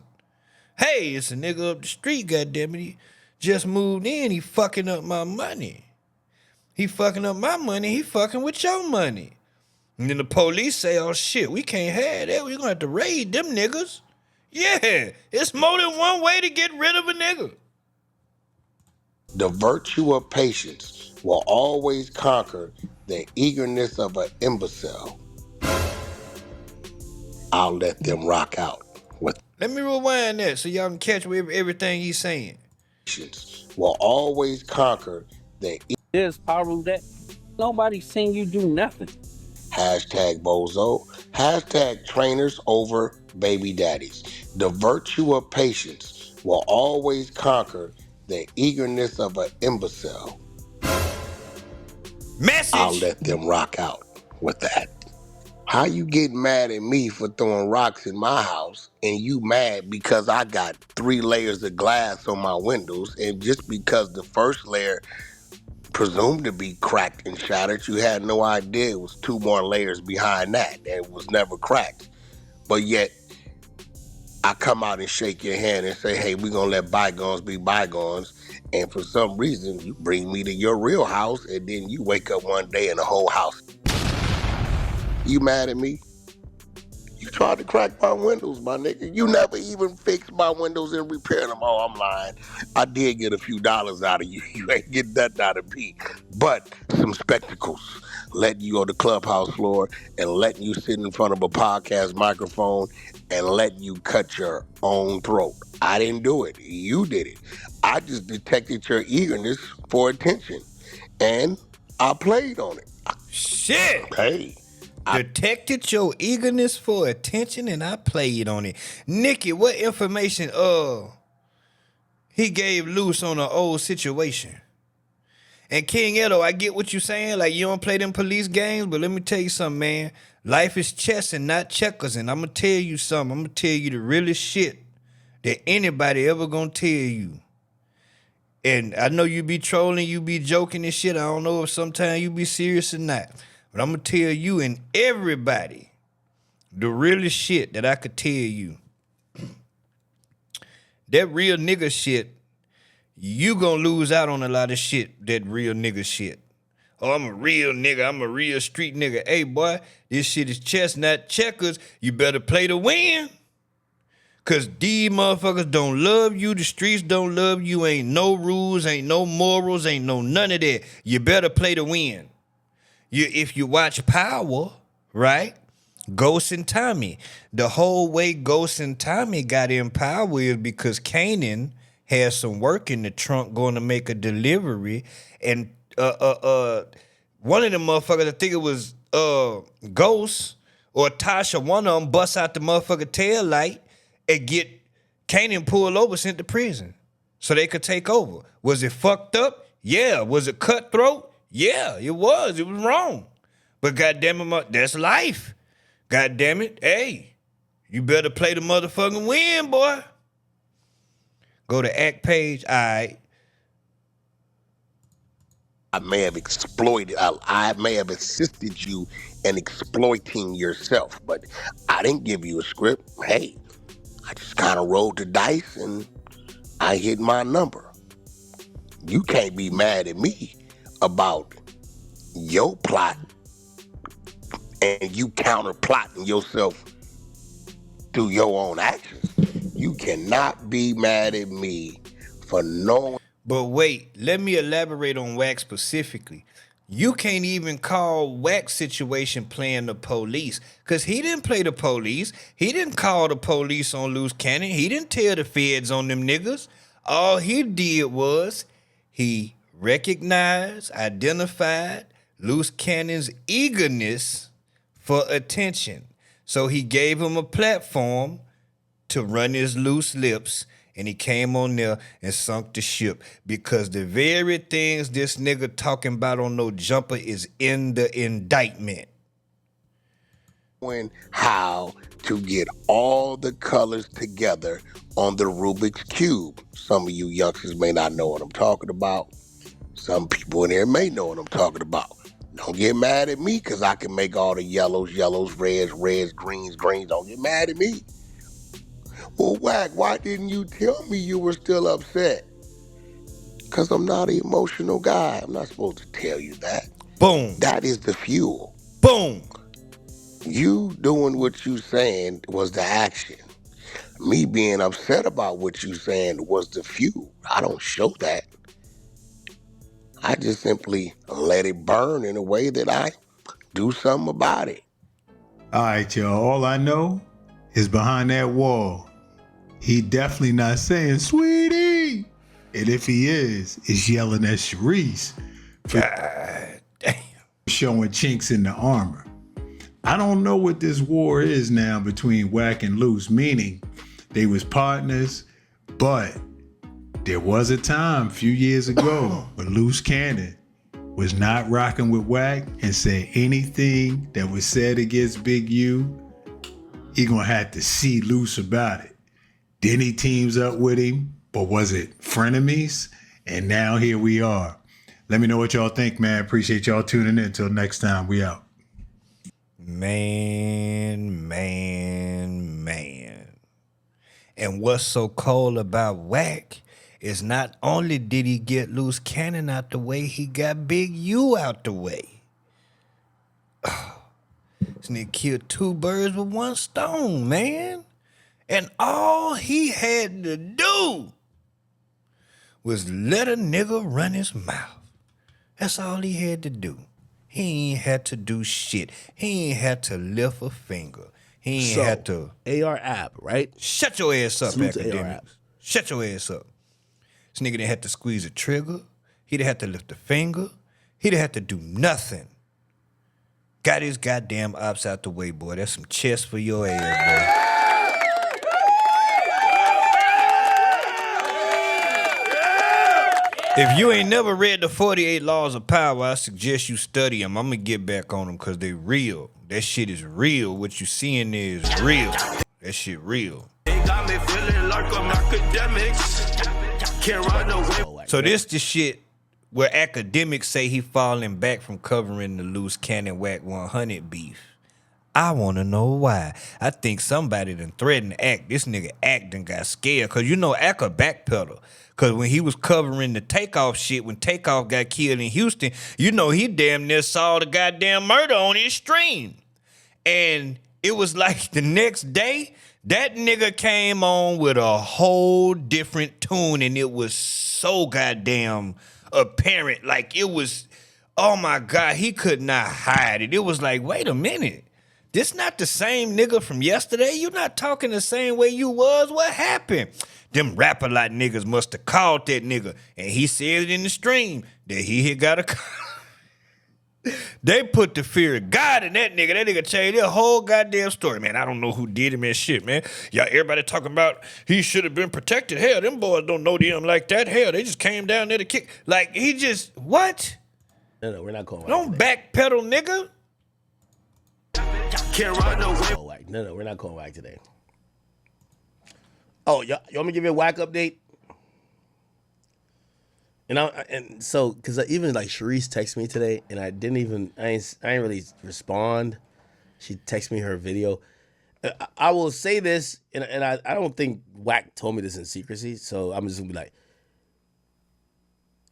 Hey, it's a nigga up the street, goddammit. He just moved in. He fucking up my money. He fucking up my money. He fucking with your money. And then the police say, oh shit, we can't have that. We're gonna have to raid them niggas. Yeah, it's more than one way to get rid of a nigga. The virtue of patience will always conquer the eagerness of an imbecile. I'll let them rock out. Let me rewind that so y'all can catch everything he's saying. Patience will always conquer the this, Paru that. Nobody's seen you do nothing. Hashtag bozo. Hashtag trainers over baby daddies. The virtue of patience will always conquer the eagerness of an imbecile. Message. I'll let them rock out with that. How you get mad at me for throwing rocks in my house, and you mad because I got 3 layers of glass on my windows, and just because the first layer presumed to be cracked and shattered, you had no idea it was 2 more layers behind that it was never cracked. But yet, I come out and shake your hand and say, hey, we're going to let bygones be bygones. And for some reason, you bring me to your real house, and then you wake up one day and the whole house. You mad at me? You tried to crack my windows, my nigga. You never even fixed my windows and repaired them. Oh, I'm lying. I did get a few dollars out of you. You ain't getting nothing out of me. But some spectacles. Letting you on the clubhouse floor and letting you sit in front of a podcast microphone and letting you cut your own throat. I didn't do it. You did it. I just detected your eagerness for attention. And I played on it. Shit. Hey. Detected your eagerness for attention and I played on it. Nikki, what information he gave Luce on an old situation? And King Edo, I get what you're saying. Like, you don't play them police games, but let me tell you something, man. Life is chess and not checkers. And I'm going to tell you something. I'm going to tell you the realest shit that anybody ever going to tell you. And I know you be trolling, you be joking and shit. I don't know if sometimes you be serious or not. But I'm going to tell you and everybody the realest shit that I could tell you. That real nigga shit, you gonna lose out on a lot of shit, that real nigga shit. Oh, I'm a real nigga, I'm a real street nigga. Hey, boy, this shit is chess, not checkers. You better play to win. Because these motherfuckers don't love you. The streets don't love you. Ain't no rules, ain't no morals, ain't no none of that. You better play to win. If you watch Power, right? Ghost and Tommy. The whole way Ghost and Tommy got in Power is because Kanan had some work in the trunk going to make a delivery. And one of them motherfuckers, I think it was Ghost or Tasha, one of them bust out the motherfucker tail light and get Kanan pulled over, sent to prison so they could take over. Was it fucked up? Yeah. Was it cutthroat? Yeah, it was. It was wrong. But goddamn it, that's life. Goddamn it. Hey, you better play the motherfucking win, boy. Go to Act page. All right. I may have exploited, I may have assisted you in exploiting yourself, but I didn't give you a script. Hey, I just kind of rolled the dice and I hit my number. You can't be mad at me about your plot and you counter plotting yourself through your own actions. You cannot be mad at me for knowing. But wait, let me elaborate on Wack specifically. You can't even call Wack's situation playing the police, because he didn't play the police. He didn't call the police on Luce Cannon. He didn't tell the feds on them niggas. All he did was he recognized, identified Luce Cannon's eagerness for attention. So he gave him a platform to run his loose lips, and he came on there and sunk the ship, because the very things this nigga talking about on no jumper is in the indictment. How to get all the colors together on the Rubik's Cube. Some of you youngsters may not know what I'm talking about. Some people in here may know what I'm talking about. Don't get mad at me, because I can make all the yellows, reds, greens. Don't get mad at me. Well, Wack, why didn't you tell me you were still upset? Because I'm not an emotional guy. I'm not supposed to tell you that. Boom. That is the fuel. Boom. You doing what you saying was the action. Me being upset about what you saying was the fuel. I don't show that. I just simply let it burn in a way that I do something about it. All right, y'all. All I know is behind that wall, he definitely not saying sweetie. And if he is, it's yelling at Sharice for showing chinks in the armor. I don't know what this war is now between Wack and Luce, meaning they was partners, but there was a time a few years ago when Luce Cannon was not rocking with Wack and said anything that was said against Big U, he gonna have to see Luce about it. Then he teams up with him, but was it frenemies? And now here we are. Let me know what y'all think, man. Appreciate y'all tuning in. Until next time, we out. Man. And what's so cold about Wack is not only did he get Luce Cannon out the way, he got Big U out the way. This nigga killed two birds with one stone, man. And all he had to do was let a nigga run his mouth. That's all he had to do. He ain't had to do shit. He ain't had to lift a finger. He ain't had to. AR app, right? Shut your ass up, Salute to academic. AR apps. Shut your ass up. This nigga didn't have to squeeze a trigger. He didn't have to lift a finger. He didn't have to do nothing. Got his goddamn Opps out the way, boy. That's some chest for your ass, boy. If you ain't never read the 48 Laws of Power, I suggest you study them. I'm going to get back on them because they real. That shit is real. What you seeing there is real. That shit real. Got me feeling like I'm academics. Can't run away. So this the shit where academics say he falling back from covering the Luce Cannon Wack 100 beef. I want to know why. I think somebody done threatened Act. This nigga Act done got scared. Because you know Act a backpedal. Because when he was covering the Takeoff shit, when Takeoff got killed in Houston, you know he damn near saw the goddamn murder on his stream. And it was like the next day, that nigga came on with a whole different tune. And it was so goddamn apparent. Like it was, oh my God, he could not hide it. It was like, wait a minute. This not the same nigga from yesterday. You not talking the same way you was. What happened? Them Rap-A-Lot niggas must have called that nigga. And he said it in the stream that he had got a call. They put the fear of God in that nigga. That nigga changed their whole goddamn story. Man, I don't know who did him and shit, man. Y'all, everybody talking about he should have been protected. Hell, them boys don't know them like that. Hell, they just came down there to kick. Like, he just, what? No, we're not going. Don't backpedal, nigga. Can't run away. No, we're not going Wack today. Oh, you want me to give you a Wack update? And so because even like Sharice texted me today, and I ain't really respond. She texted me her video. I will say this, and I don't think Wack told me this in secrecy, so I'm just gonna be like,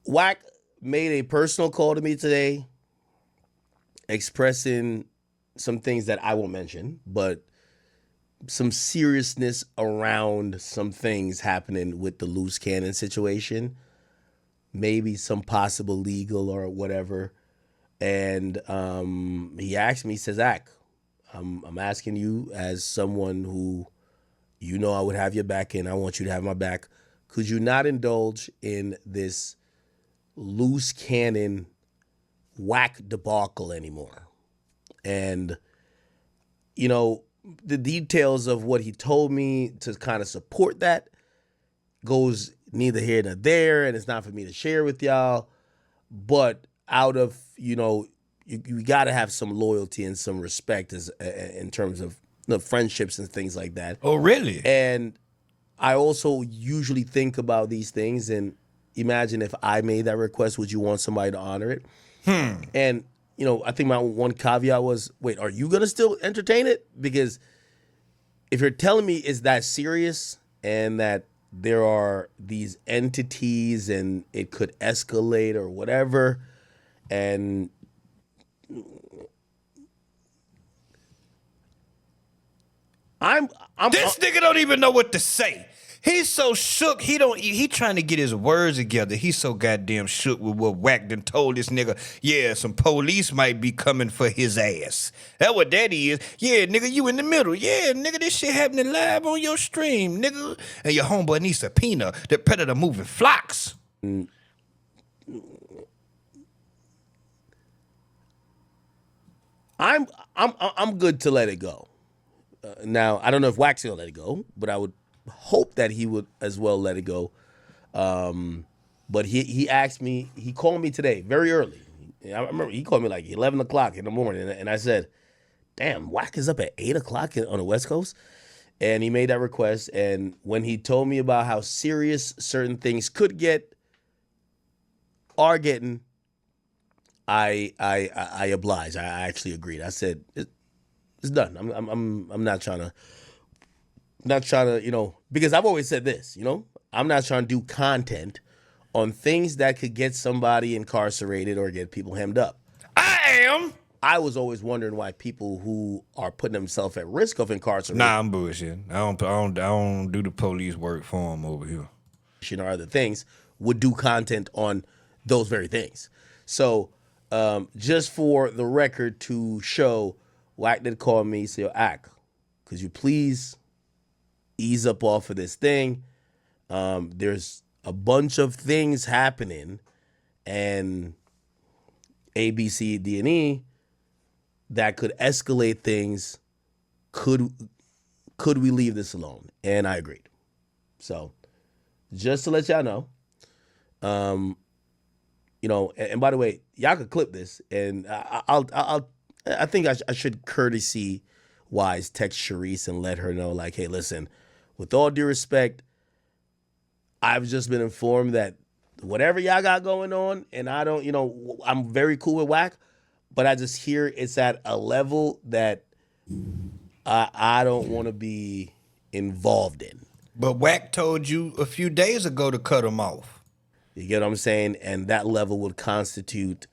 Wack made a personal call to me today, expressing some things that I won't mention, but some seriousness around some things happening with the Luce Cannon situation, maybe some possible legal or whatever. And he asked me, he says, Zach, I'm asking you as someone who, you know, I would have your back and I want you to have my back. Could you not indulge in this Luce Cannon Wack debacle anymore? And, you know, the details of what he told me to kind of support that goes neither here nor there, and it's not for me to share with y'all. But out of, you know, you got to have some loyalty and some respect as in terms of the friendships and things like that. Oh, really? And I also usually think about these things and imagine if I made that request, would you want somebody to honor it? And you know, I think my one caveat was, wait, are you going to still entertain it? Because if you're telling me it's that serious and that there are these entities and it could escalate or whatever, and this nigga don't even know what to say. He's so shook. He trying to get his words together. He's so goddamn shook with what Wack done told this nigga. Yeah, some police might be coming for his ass. That what that is. Yeah, nigga, you in the middle. Yeah, nigga, this shit happening live on your stream, nigga. And your homeboy needs a subpoena. The predator moving flocks. I'm good to let it go. Now, I don't know if Wack's gonna let it go, but I would hope that he would as well let it go. But he asked me, he called me today very early, I remember he called me like 11 o'clock in the morning, and I said, damn, Wack is up at 8 o'clock on the West Coast? And he made that request, and when he told me about how serious certain things could get, are getting, I obliged. I actually agreed. I said, it's done. I'm not trying to, because I've always said this, I'm not trying to do content on things that could get somebody incarcerated or get people hemmed up. I was always wondering why people who are putting themselves at risk of incarceration. Nah, I'm bullshitting. I don't do the police work for them over here. Or other things would do content on those very things. So just for the record to show, Wack did call me, say, Ack, could you please ease up off of this thing? There's a bunch of things happening, and A, B, C, D, and E that could escalate things. Could we leave this alone? And I agreed. So just to let y'all know, and by the way, y'all could clip this, and I think I should courtesy wise text Sharice and let her know, like, hey, listen, with all due respect, I've just been informed that whatever y'all got going on, and I don't, I'm very cool with Wack, but I just hear it's at a level that I don't want to be involved in. But Wack told you a few days ago to cut him off. You get what I'm saying? And that level would constitute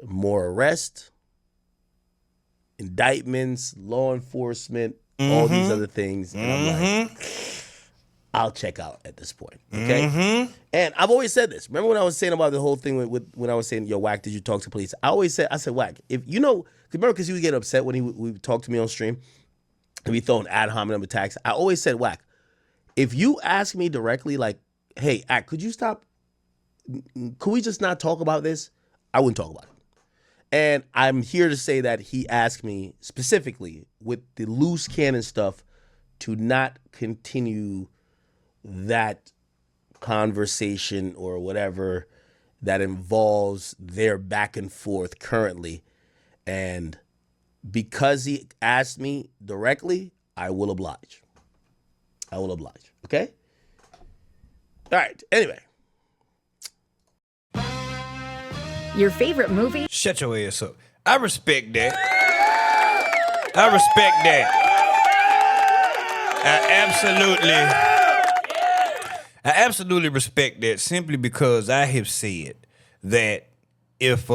more arrest, indictments, law enforcement, all these other things. And I'm like, I'll check out at this point. Okay. And I've always said this. Remember when I was saying about the whole thing when I was saying, yo, Wack, did you talk to police? I said, Wack, if because he would get upset when he would talk to me on stream and we throw an ad hominem attacks. I always said, Wack, if you ask me directly, like, hey, Ack, could you stop? Could we just not talk about this? I wouldn't talk about it. And I'm here to say that he asked me specifically with the loose cannon stuff to not continue that conversation or whatever that involves their back and forth currently. And because he asked me directly, I will oblige. Okay? All right. Anyway. Your favorite movie? Shut your ass up. I respect that. I absolutely respect that, simply because I have said that if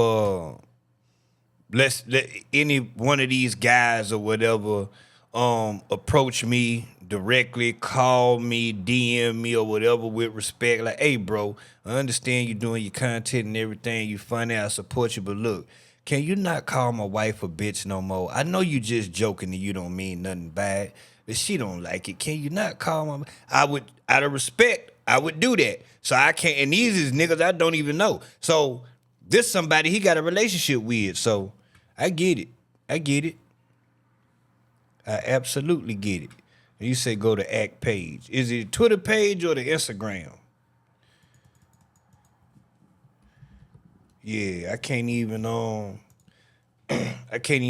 any one of these guys or whatever approach me directly, call me, DM me or whatever with respect, like, hey bro, I understand you doing your content and everything, you funny, I support you, but look, can you not call my wife a bitch no more? I know you just joking and you don't mean nothing bad, but she don't like it. Can you not call my... I would, out of respect, I would do that. So I can't, and these is niggas I don't even know. So this somebody he got a relationship with, so I get it. I absolutely get it. You say go to Act page. Is it Twitter page or the Instagram? Yeah, I can't even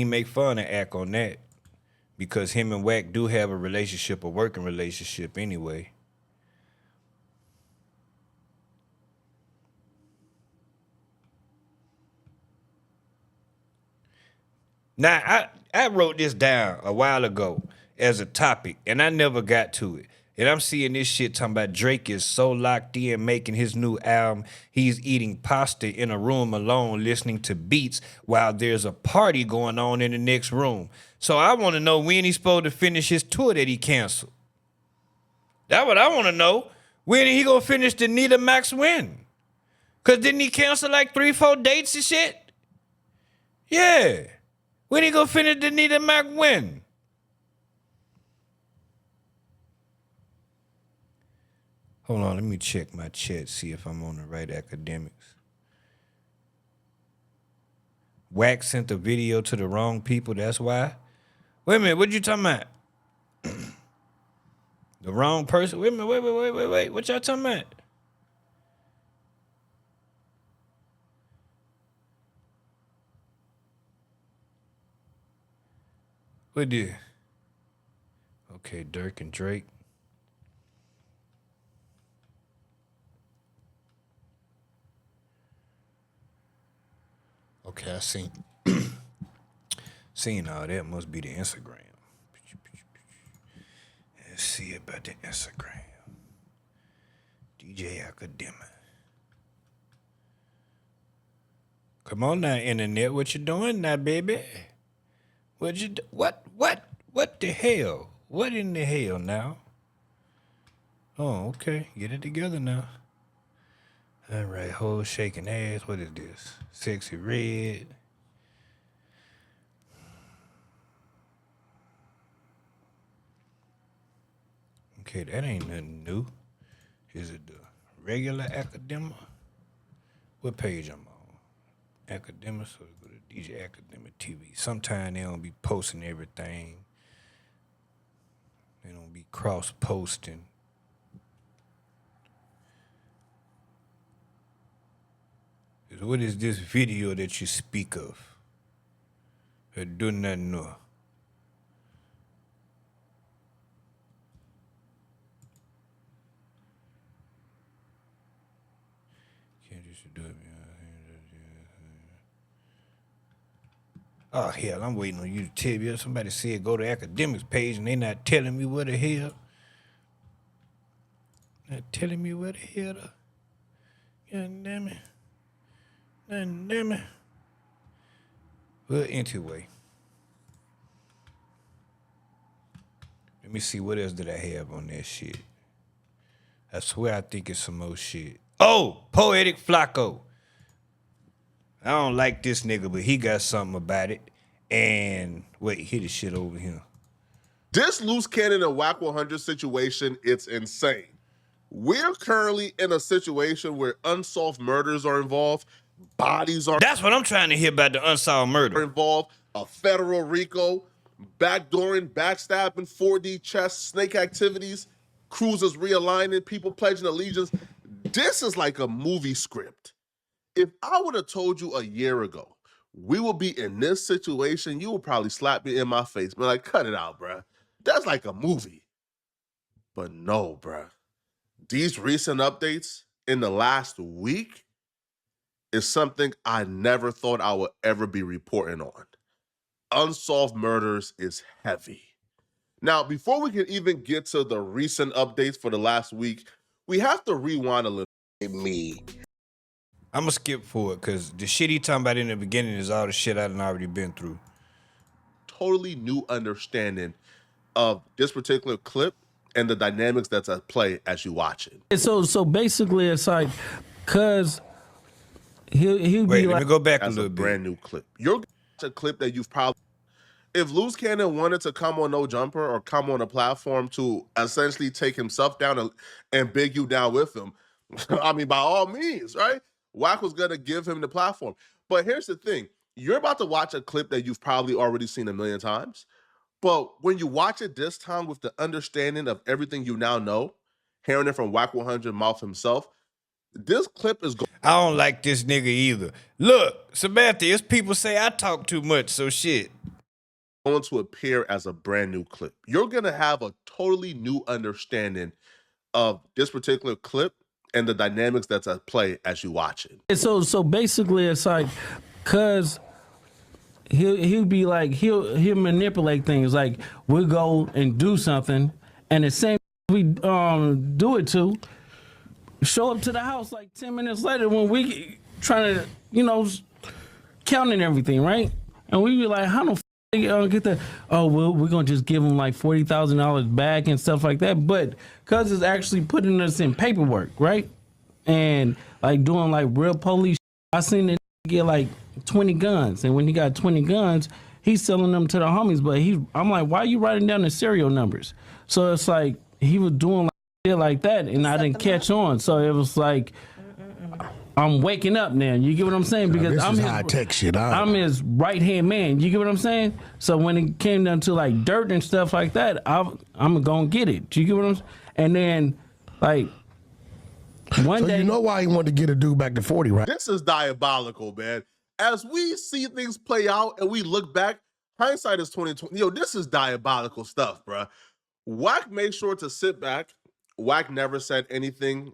make fun of Act on that, because him and Wack do have a relationship, a working relationship anyway. Now, I wrote this down a while ago as a topic, and I never got to it. And I'm seeing this shit talking about Drake is so locked in making his new album, he's eating pasta in a room alone listening to beats while there's a party going on in the next room. So I want to know when he's supposed to finish his tour that he canceled. That's what I want to know. When he gonna finish the Nita Max when? Because didn't he cancel like 3-4 dates and shit? Yeah. When he gonna finish the Nita Mac when? Hold on, let me check my chat, see if I'm on the right academics. Wack sent the video to the wrong people, that's why? Wait a minute, what you talking about? The wrong person? Wait a minute, wait. What y'all talking about? What did? Okay, Dirk and Drake. Okay, I seen all that. Must be the Instagram. Let's see about the Instagram. DJ Academic. Come on now, internet. What you doing now, baby? What the hell? What in the hell now? Oh, okay. Get it together now. All right, whole shaking ass. What is this? Sexy red. Okay, that ain't nothing new. Is it the regular academic? What page I'm on? Academic, so go to DJ Academic TV. Sometimes they don't be posting everything. They don't be cross-posting. What is this video that you speak of? I do not know. Can't you do it? Oh, hell, I'm waiting on you to tell me. Somebody said go to academics page and they not telling me what the hell. Not telling me what the hell. God damn it. God damn it. Well, anyway. Let me see what else did I have on that shit. I swear I think it's some more shit. Oh, Poetic Flacco. I don't like this nigga, but he got something about it. And wait, hit his shit over here. This Luce Cannon and Wack 100 situation, it's insane. We're currently in a situation where unsolved murders are involved, bodies are... That's what I'm trying to hear about, the unsolved murder. ...involved, a federal RICO, backdooring, backstabbing, 4D chess, snake activities, cruisers realigning, people pledging allegiance. This is like a movie script. If I would have told you a year ago we would be in this situation, you would probably slap me in my face. Be like, cut it out, bruh. That's like a movie. But no, bruh. These recent updates in the last week is something I never thought I would ever be reporting on. Unsolved murders is heavy. Now, before we can even get to the recent updates for the last week, we have to rewind a little. I'm gonna skip forward because the shit he talking about in the beginning is all the shit I done already been through. Totally new understanding of this particular clip and the dynamics that's at play as you watch it. So basically, it's like, cause he'll Wait, be let like, me go back a as little a bit. brand new clip. You're gonna watch a clip that you've probably... If Luce Cannon wanted to come on No Jumper or come on a platform to essentially take himself down and big you down with him, I mean, by all means, right? Wack was gonna give him the platform. But here's the thing. You're about to watch a clip that you've probably already seen a million times. But when you watch it this time with the understanding of everything you now know, hearing it from Wack 100 mouth himself, this clip is going... I don't like this nigga either. Look, Samantha, it's people say I talk too much, so shit. ...going to appear as a brand new clip. You're going to have a totally new understanding of this particular clip and the dynamics that's at play as you watch it. So basically, it's like, cause he'll be like, he'll manipulate things. Like, we'll go and do something, and the same we do it to, show up to the house like 10 minutes later when we trying to, counting everything, right? And we be like, how the get that? Oh, well, we're gonna just give him like $40,000 back and stuff like that. But cause it's actually putting us in paperwork, right? And like doing like real police. I seen it get like 20 guns, and when he got 20 guns, he's selling them to the homies. But I'm like, why are you writing down the serial numbers? So it's like he was doing like shit like that, and I didn't catch on. So it was like, I'm waking up now. You get what I'm saying? Because this I'm is his, high-tech shit. I'm his right hand man. You get what I'm saying? So when it came down to like dirt and stuff like that, I'm gonna get it. You get what I'm saying? And then like one day, you know why he wanted to get a dude back to 40, right? This is diabolical, man. As we see things play out and we look back, hindsight is 2020. Yo, this is diabolical stuff, bruh. Wack made sure to sit back. Wack never said anything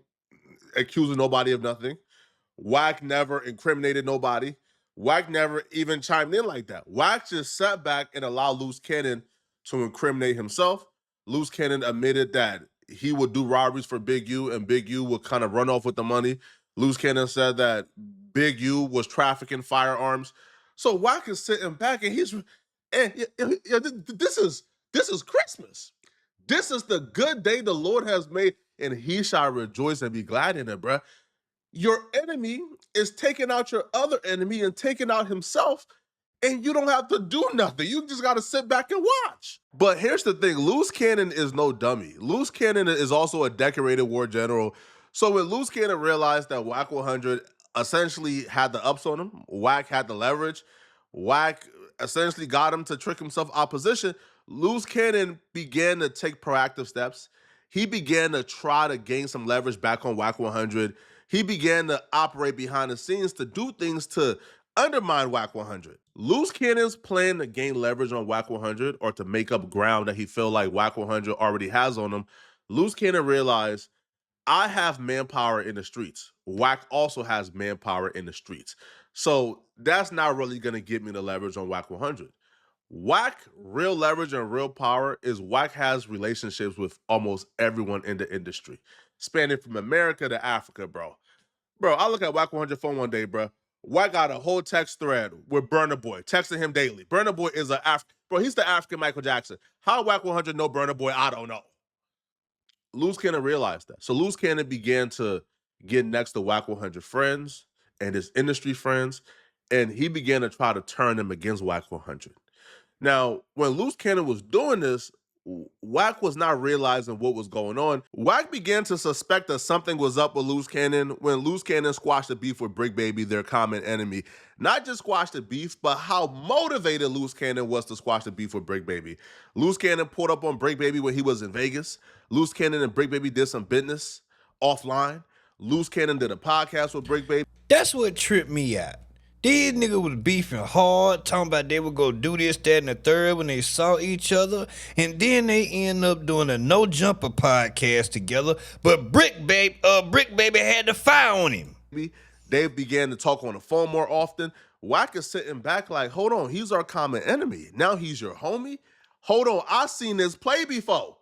accusing nobody of nothing. Wack never incriminated nobody. Wack never even chimed in like that. Wack just sat back and allowed Luce Cannon to incriminate himself. Luce Cannon admitted that he would do robberies for Big U and Big U would kind of run off with the money. Luce Cannon said that Big U was trafficking firearms. So Wack is sitting back and this is Christmas. This is the good day the Lord has made, and he shall rejoice and be glad in it, bruh. Your enemy is taking out your other enemy and taking out himself, and you don't have to do nothing. You just got to sit back and watch. But here's the thing. Luce Cannon is no dummy. Luce Cannon is also a decorated war general. So when Luce Cannon realized that Wack 100 essentially had the ups on him, Wack had the leverage, Wack essentially got him to trick himself opposition, Luce Cannon began to take proactive steps. He began to try to gain some leverage back on Wack 100. He began to operate behind the scenes to do things to undermine Wack 100. Luce Cannon's plan to gain leverage on Wack 100 or to make up ground that he felt like Wack 100 already has on him, Luce Cannon realized, I have manpower in the streets. Wack also has manpower in the streets. So that's not really going to give me the leverage on Wack 100. Wack, real leverage and real power is Wack has relationships with almost everyone in the industry, spanning from America to Africa, bro. Bro, I look at Wack 100 phone one day, bro. Wack got a whole text thread with Burna Boy, texting him daily. Burna Boy is bro, he's the African Michael Jackson. How Wack 100 know Burna Boy, I don't know. Luce Cannon realized that. So Luce Cannon began to get next to Wack 100 friends and his industry friends, and he began to try to turn them against Wack 100. Now, when Luce Cannon was doing this, Wack was not realizing what was going on. Wack began to suspect that something was up with Luce Cannon when Luce Cannon squashed the beef with Brick Baby, their common enemy. Not just squashed the beef, but how motivated Luce Cannon was to squash the beef with Brick Baby. Luce Cannon pulled up on Brick Baby when he was in Vegas. Luce Cannon and Brick Baby did some business offline. Luce Cannon did a podcast with Brick Baby. That's what tripped me out. These niggas was beefing hard, talking about they would go do this, that, and the third when they saw each other, and then they end up doing a No Jumper podcast together, but Brick Baby had the fire on him. They began to talk on the phone more often. Wack is sitting back like, hold on, he's our common enemy. Now he's your homie? Hold on, I've seen this play before.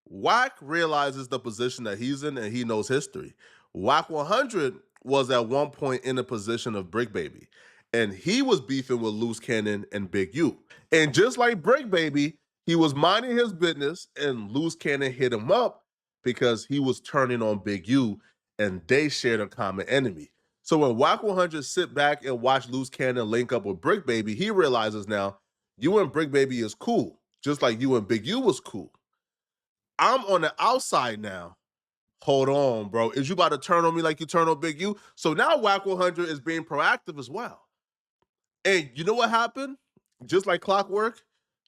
Wack realizes the position that he's in and he knows history. Wack 100 was at one point in the position of Brick Baby, and he was beefing with Luce Cannon and Big U. And just like Brick Baby, he was minding his business, and Luce Cannon hit him up because he was turning on Big U, and they shared a common enemy. So when Wack 100 sit back and watch Luce Cannon link up with Brick Baby, he realizes now, you and Brick Baby is cool, just like you and Big U was cool. I'm on the outside now. Hold on, bro. Is you about to turn on me like you turn on Big U? So now Wack 100 is being proactive as well. And you know what happened? Just like clockwork,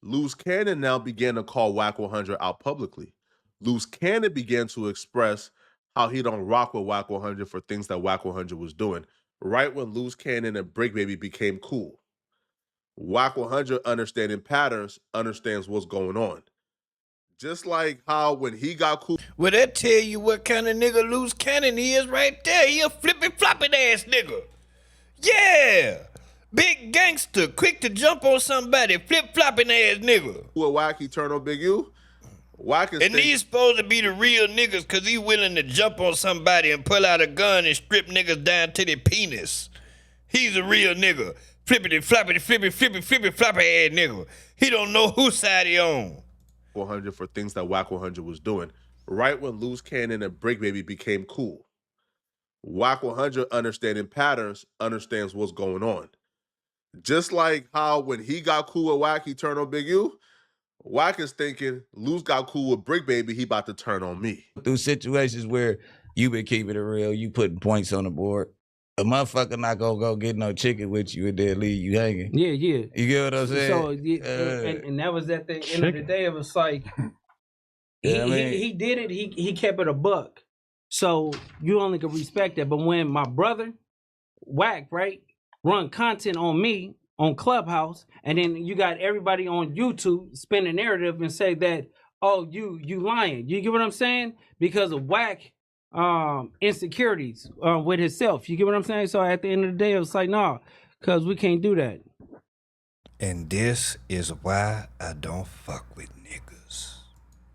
Luce Cannon now began to call Wack 100 out publicly. Luce Cannon began to express how he don't rock with Wack 100 for things that Wack 100 was doing. Right when Luce Cannon and Brick Baby became cool. Wack 100, understanding patterns, understands what's going on. Just like how when he got cool. Well, that tell you what kind of nigga Luce Cannon is right there. He a flippin' floppin' ass nigga. Yeah. Big gangster, quick to jump on somebody, flip-flopping ass nigga. Well, Wack, he turned on Big U. Wack is and he's supposed to be the real niggas because he willing to jump on somebody and pull out a gun and strip niggas down to their penis. He's a real nigga. Flippity, floppity, flippy, floppy ass nigga. He don't know whose side he on. 100 for things that Wack 100 was doing. Right when Luce Cannon and Brick Baby became cool. Wack 100, understanding patterns, understands what's going on. Just like how when he got cool with Wack, he turned on Big U. Wack is thinking, Luce got cool with Brick Baby, he about to turn on me. Through situations where you been keeping it real, you putting points on the board. A motherfucker not gonna go get no chicken with you and then leave you hanging. Yeah, yeah. You get what I'm saying? So, and that was at the end of the day. It was like, he did it. He kept it a buck. So you only could respect that. But when my brother, Wack, right, run content on me on Clubhouse, and then you got everybody on YouTube spin a narrative and say that, oh, you lying. You get what I'm saying? Because of Wack insecurities with himself. You get what I'm saying? So at the end of the day, it was like, nah, because we can't do that. And this is why I don't fuck with niggas.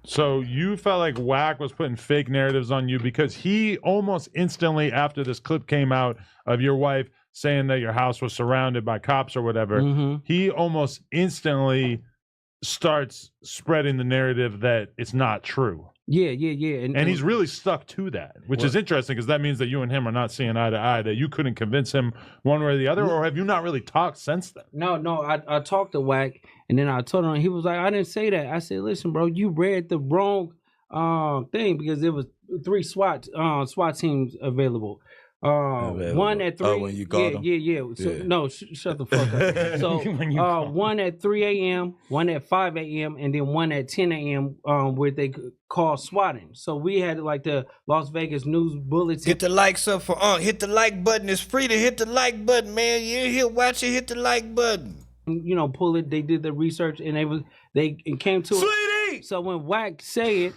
So you felt like Wack was putting fake narratives on you because he almost instantly after this clip came out of your wife saying that your house was surrounded by cops or whatever, he almost instantly starts spreading the narrative that it's not true. Yeah. And he's really stuck to that, which is interesting because that means that you and him are not seeing eye to eye, that you couldn't convince him one way or the other, or have you not really talked since then? No, I talked to Wack, and then I told him, he was like, I didn't say that. I said, listen, bro, you read the wrong thing because there was 3 SWAT teams available. One at 3. Oh, when you called him? Yeah. So, no, shut the fuck up. So one at 3 a.m., one at 5 a.m., and then one at 10 a.m. Where they call swatting. So we had like the Las Vegas News Bulletin. Hit the likes up for hit the like button. It's free to hit the like button, man. You ain't here watching, hit the like button. You know, pull it. They did the research and they came to it. So when Wack say it,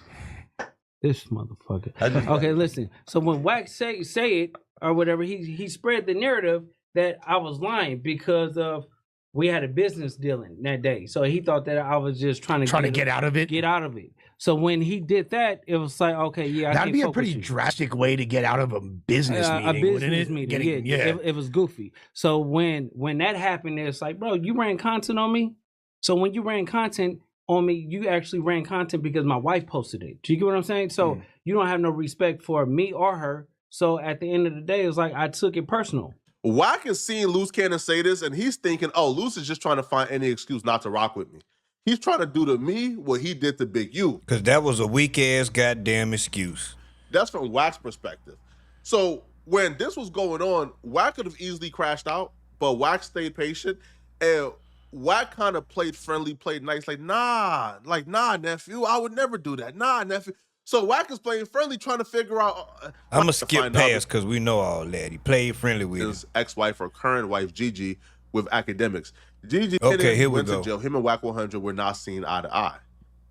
this motherfucker. Okay, listen. So when Wack say it or whatever, he spread the narrative that I was lying because of we had a business dealing that day. So he thought that I was just trying to get out of it. Get out of it. So when he did that, it was like, okay, yeah, that'd be a pretty drastic way to get out of a business meeting. A business wouldn't it? meeting, it was goofy. So when that happened, it's like, bro, you ran content on me. So when you ran content on me, you actually ran content because my wife posted it. Do you get what I'm saying? So you don't have no respect for me or her. So at the end of the day, it's like I took it personal. Wack is seeing Luce Cannon say this, and he's thinking, oh, Luce is just trying to find any excuse not to rock with me. He's trying to do to me what he did to Big U. Because that was a weak-ass goddamn excuse. That's from Wack's perspective. So when this was going on, Wack could have easily crashed out, but Wack stayed patient, and Wack kind of played friendly, played nice, nah, nephew, I would never do that. Nah, nephew. So Wack is playing friendly, trying to figure out. I'm going to skip past because we know all that. He played friendly with his ex-wife or current wife, Gigi, with academics. Gigi here we went go. to jail. Him and Wack 100 were not seen eye to eye.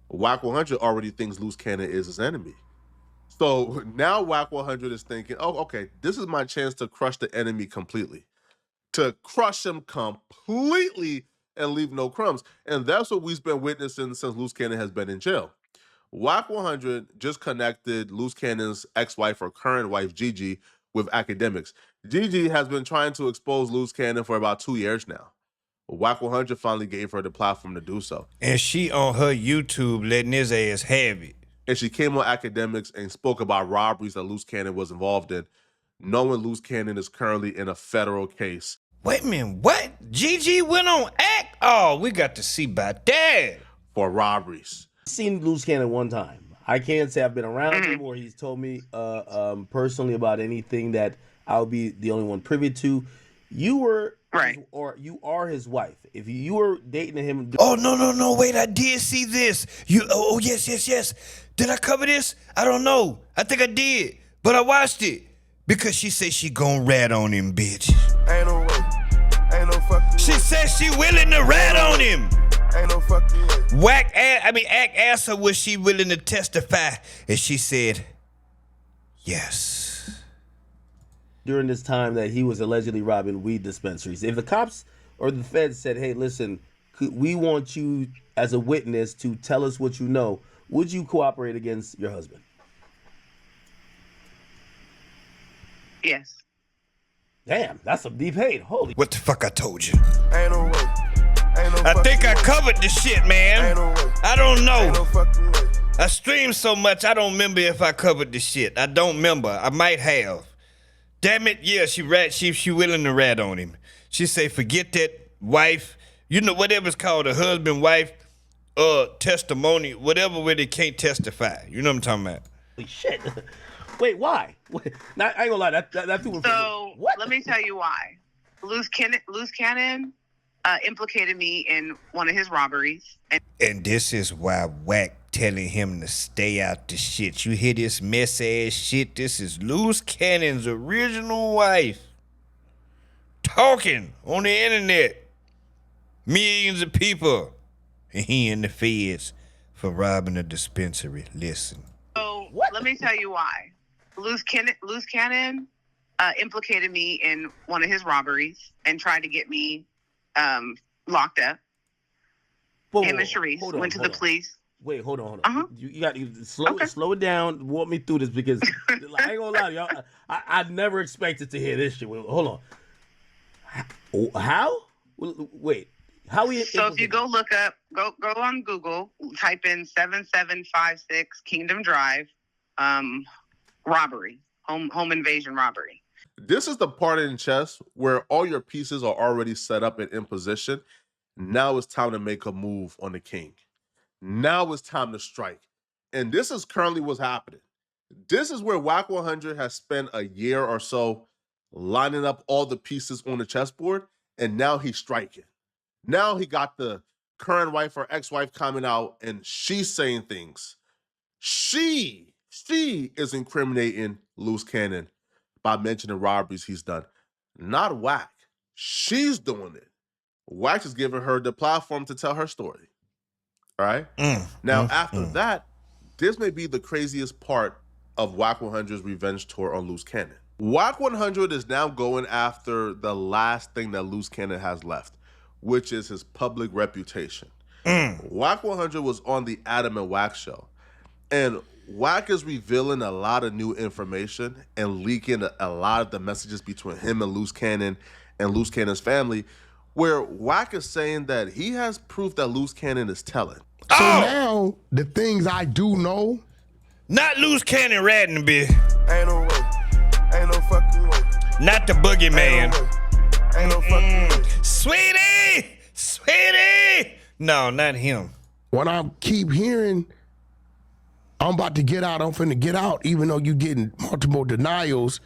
Wack 100 already thinks Luce Cannon is his enemy. So now Wack 100 is thinking, oh, okay, this is my chance to crush the enemy completely. To crush him completely and leave no crumbs. And that's what we've been witnessing since Luce Cannon has been in jail. Wack 100 just connected Luce Cannon's ex-wife or current wife, Gigi, with academics. Gigi has been trying to expose Luce Cannon for about 2 years now. Wack 100 finally gave her the platform to do so. And she on her YouTube letting his ass have it. And she came on academics and spoke about robberies that Luce Cannon was involved in, knowing Luce Cannon is currently in a federal case. Wait a minute, what? Gigi went on act? Oh, we got to see about that. For robberies. I've seen Luce Cannon one time. I can't say I've been around him or he's told me personally about anything that I'll be the only one privy to. You were or you are his wife. If you were dating him. Oh, no. Wait, I did see this. Yes. Did I cover this? I don't know. I think I did. But I watched it. Because she said she gon' rat on him, bitch. Ain't no way. Ain't no fucking She said she willing to rat on him. Ain't no fucking way. Ack asked her was she willing to testify. And she said, yes. During this time that he was allegedly robbing weed dispensaries. If the cops or the feds said, hey, listen, we want you as a witness to tell us what you know, would you cooperate against your husband? Yes. Damn, that's some deep hate. Holy. What the fuck I told you? Ain't no way. Ain't no I think I covered the shit, man. Ain't no way. I don't know. Ain't no fucking way. I streamed so much, I don't remember if I covered the shit. I don't remember. I might have. Damn it, yeah, she willing to rat on him. She say, forget that wife, you know, whatever it's called, a husband, wife, testimony, whatever where they can't testify. You know what I'm talking about? Holy shit. Wait, why? I ain't gonna lie, that people. So what? Let me tell you why. Luce Cannon implicated me in one of his robberies. And this is why Wack telling him to stay out the shit. You hear this mess ass shit? This is Luce Cannon's original wife talking on the internet. Millions of people. And he in the feds for robbing a dispensary. Listen. So let me tell you why. Luce Cannon implicated me in one of his robberies and tried to get me locked up. Him and Sharice went to the police. Wait, hold on. You got to slow it down. Walk me through this because I ain't gonna lie to y'all. I never expected to hear this shit. Hold on. How? Wait. How we? So if you go look up, go on Google, type in 7756 Kingdom Drive, robbery, home invasion robbery. This is the part in chess where all your pieces are already set up and in position. Now it's time to make a move on the king. Now it's time to strike. And this is currently what's happening. This is where Wack 100 has spent a year or so lining up all the pieces on the chessboard, and now he's striking. Now he got the current wife or ex-wife coming out, and she's saying things. She is incriminating Luce Cannon by mentioning robberies he's done. Not Wack. She's doing it. Wack is giving her the platform to tell her story. All right? Now, after that, this may be the craziest part of Wack 100's revenge tour on Luce Cannon. Wack 100 is now going after the last thing that Luce Cannon has left, which is his public reputation. Wack 100 was on the Adam and Wack show, and Wack is revealing a lot of new information and leaking a lot of the messages between him and Luce Cannon and Luce Cannon's family, where Wack is saying that he has proof that Luce Cannon is telling. So now, the things I do know. Not Luce Cannon ratting, bitch. Ain't no way. Ain't no fucking way. Not the boogeyman. Ain't no fucking way. Sweetie! No, not him. When I keep hearing, I'm about to get out, I'm finna get out, even though you getting multiple denials,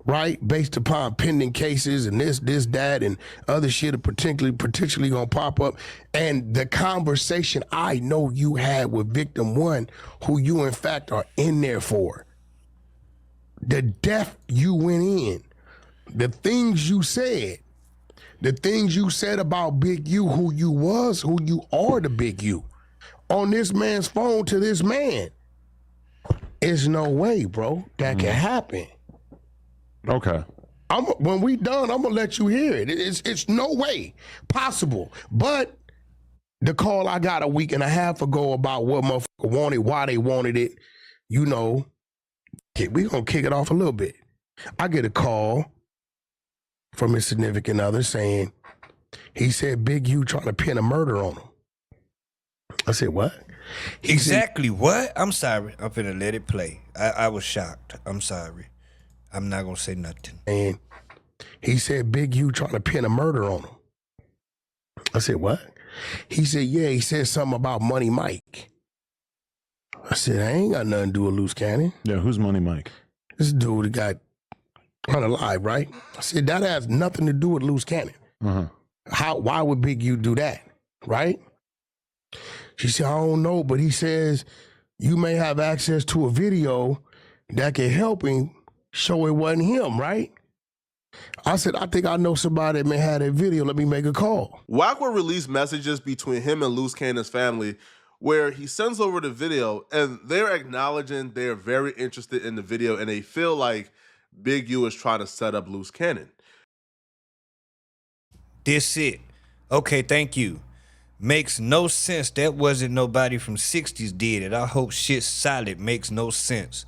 right? Based upon pending cases and this, that, and other shit are potentially gonna pop up. And the conversation I know you had with victim one, who you in fact are in there for. The depth you went in, the things you said about Big U, who you was, who you are, the Big U, on this man's phone to this man. There's no way, bro, that can happen. Okay. When we done, I'm gonna let you hear it. It's no way possible. But the call I got a week and a half ago about what motherfucker wanted, why they wanted it, you know, we gonna kick it off a little bit. I get a call from his significant other saying, he said Big U trying to pin a murder on him. I said, what? Exactly what? I'm sorry. I'm finna let it play. I was shocked. I'm sorry. I'm not gonna say nothing. And he said Big U trying to pin a murder on him. I said, what? He said, yeah, he said something about Money Mike. I said, I ain't got nothing to do with Luce Cannon. Yeah, who's Money Mike? This dude that got unalive, right? I said, that has nothing to do with Luce Cannon. Why would Big U do that, right? She said, I don't know, but he says you may have access to a video that can help him show it wasn't him, right? I said, I think I know somebody that may have that video. Let me make a call. Wack will release messages between him and Luce Cannon's family where he sends over the video and they're acknowledging they're very interested in the video and they feel like Big U is trying to set up Luce Cannon. This it. Okay, thank you. Makes no sense. That wasn't nobody from 60s did it. I hope shit's solid. Makes no sense.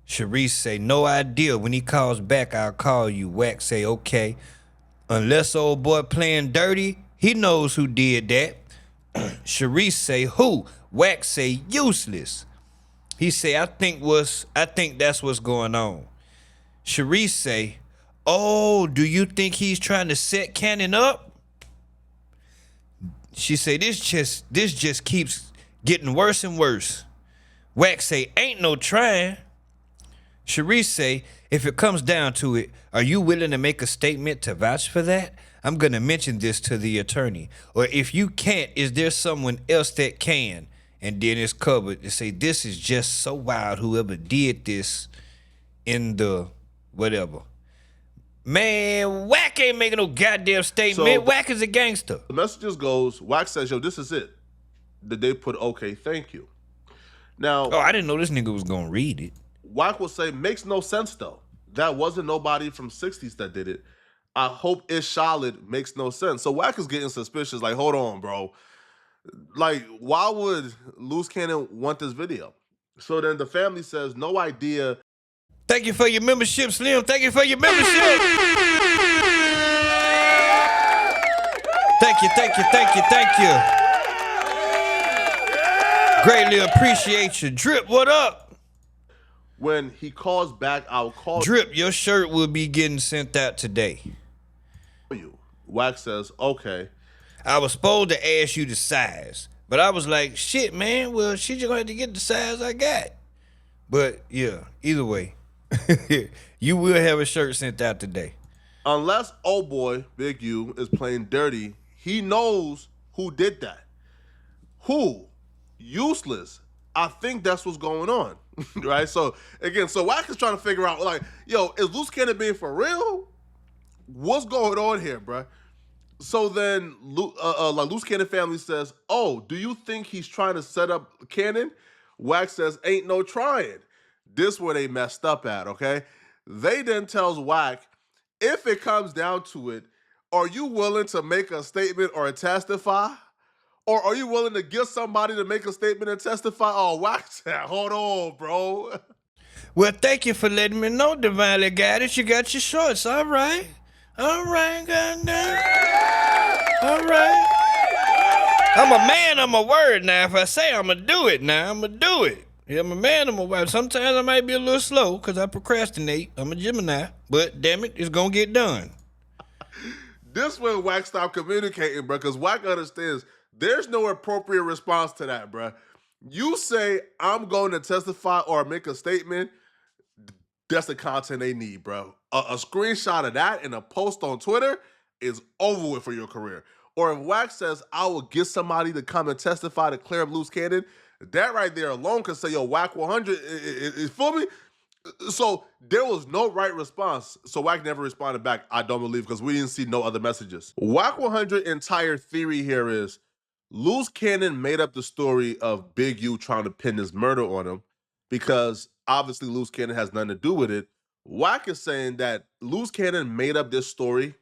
Sharice say, no idea. When he calls back, I'll call you. Wack say, okay. Unless old boy playing dirty, he knows who did that. Sharice say, who? Wack say, useless. He say, I think that's what's going on. Sharice say, oh, do you think he's trying to set Cannon up? She say, this just keeps getting worse and worse. Wack say, ain't no trying. Sharice say, if it comes down to it, are you willing to make a statement to vouch for that? I'm going to mention this to the attorney. Or if you can't, is there someone else that can? And then it's covered to say, this is just so wild, whoever did this in the whatever. Man, Wack ain't making no goddamn statement. So- Wack is a gangster. The messages goes, Wack says, yo, this is it. Did they put okay, thank you. Now, Oh, I didn't know this nigga was gonna read it. Wack will say, makes no sense though. That wasn't nobody from 60s that did it. I hope it's Charlotte makes no sense. So Wack is getting suspicious, like, hold on, bro. Like, why would Luce Cannon want this video? So then the family says, no idea. Thank you for your membership, Slim. Thank you for your membership. Thank you, thank you, thank you, thank you. Greatly appreciate you. Drip, what up? When he calls back, I'll call Drip, your shirt will be getting sent out today. you. Wack says, okay. I was supposed to ask you the size, but I was like, shit, man, well, she just gonna have to get the size I got. But yeah, either way, you will have a shirt sent out today. Unless old boy, Big U, is playing dirty, he knows who did that. Who? Useless. I think that's what's going on. Right? So, again, so Wack is trying to figure out, like, yo, is Luce Cannon being for real? What's going on here, bruh? So then, Luce Cannon family says, oh, do you think he's trying to set up Cannon? Wack says, ain't no trying. This where they messed up at, okay? They then tells Wack, if it comes down to it, are you willing to make a statement or testify? Or are you willing to get somebody to make a statement and testify? Oh, Wack said, hold on, bro. Well, thank you for letting me know, Divinely Guided. You got your shorts. All right. All right, goddamn. All right. I'm a man, I'm a word now. If I say I'm going to do it now, I'm going to do it. Yeah, I'm a man, I'm a word. Sometimes I might be a little slow because I procrastinate. I'm a Gemini. But damn it, it's going to get done. This when Wack stopped communicating, bro, because Wack understands there's no appropriate response to that, bro. You say, I'm going to testify or make a statement, that's the content they need, bro. A screenshot of that and a post on Twitter is over with for your career. Or if Wack says, I will get somebody to come and testify to clear up Luce Cannon, that right there alone can say, yo, Wack 100, is feel me? So there was no right response. So Wack never responded back, I don't believe, because we didn't see no other messages. Wack 100 entire theory here is Luce Cannon made up the story of Big U trying to pin his murder on him because obviously Luce Cannon has nothing to do with it. Wack is saying that Luce Cannon made up this story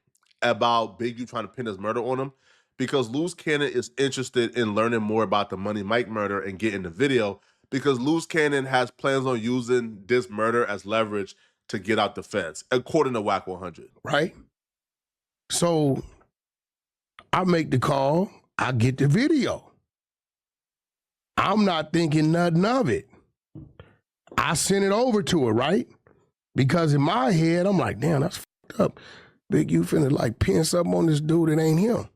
about Big U trying to pin his murder on him because Luce Cannon is interested in learning more about the Money Mike murder and getting the video because Luce Cannon has plans on using this murder as leverage to get out the feds, according to Wack 100. Right? So I make the call, I get the video. I'm not thinking nothing of it. I sent it over to her, right? Because in my head, I'm like, damn, that's fucked up. Big U finna like pin something on this dude that ain't him.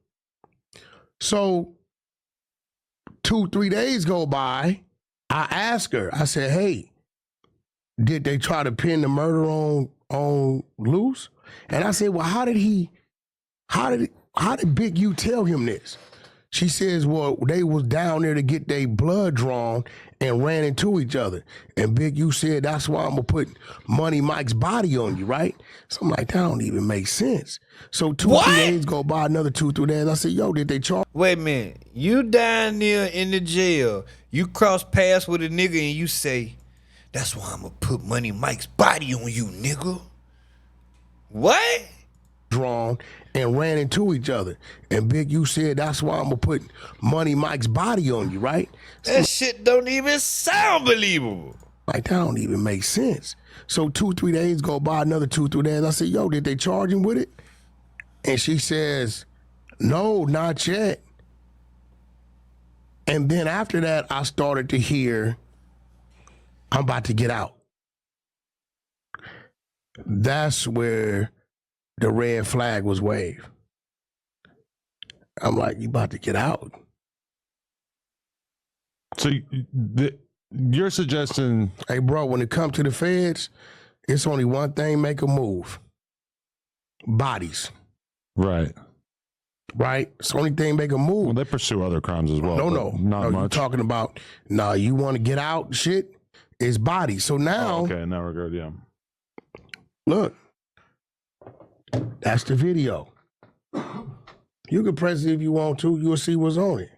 So 2-3 days go by, I ask her, I said, hey, did they try to pin the murder on Luce? And I said, well, how did Big U tell him this? She says, well, they was down there to get their blood drawn and ran into each other. And Big U said, that's why I'm gonna put Money Mike's body on you, right? So I'm like, that don't even make sense. So 2-3 days go by, another 2-3 days. I said, yo, did they charge? Wait a minute. You down there in the jail, you cross paths with a nigga and you say, that's why I'm gonna put Money Mike's body on you, nigga. What? Drawn and ran into each other. And Big U said, that's why I'm gonna put Money Mike's body on you, right? So That shit don't even sound believable. like, that don't even make sense. So 2-3 days go by, another 2-3 days. I said, yo, did they charge him with it? And she says, no, not yet. And then after that, I started to hear, I'm about to get out. That's where the red flag was waved. I'm like, you about to get out. So you're suggesting, hey, bro, when it comes to the feds, it's only one thing make a move. Bodies. right? Right? It's the only thing make a move. Well, they pursue other crimes as well. No, not you're much. talking about, you want to get out shit, it's bodies. So now, Okay, in that regard, yeah. look, That's the video. You can press it if you want to. You'll see what's on it.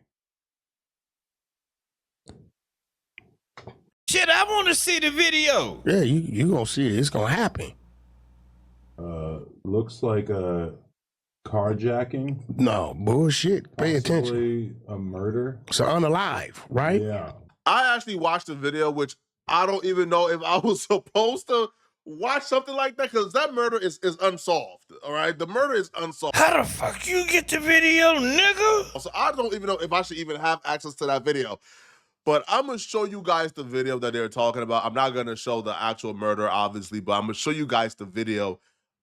Shit, I want to see the video. Yeah, you gonna see it. It's gonna happen. Looks like a carjacking. No, bullshit. Pay attention. Possibly a murder. So unalive, right? Yeah. I actually watched the video, which I don't even know if I was supposed to watch something like that, because that murder is unsolved. All right, the murder is unsolved. How the fuck you get the video, nigga? So I don't even know if I should even have access to that video. But I'm gonna show you guys the video that they're talking about. I'm not gonna show the actual murder, obviously, but I'm gonna show you guys the video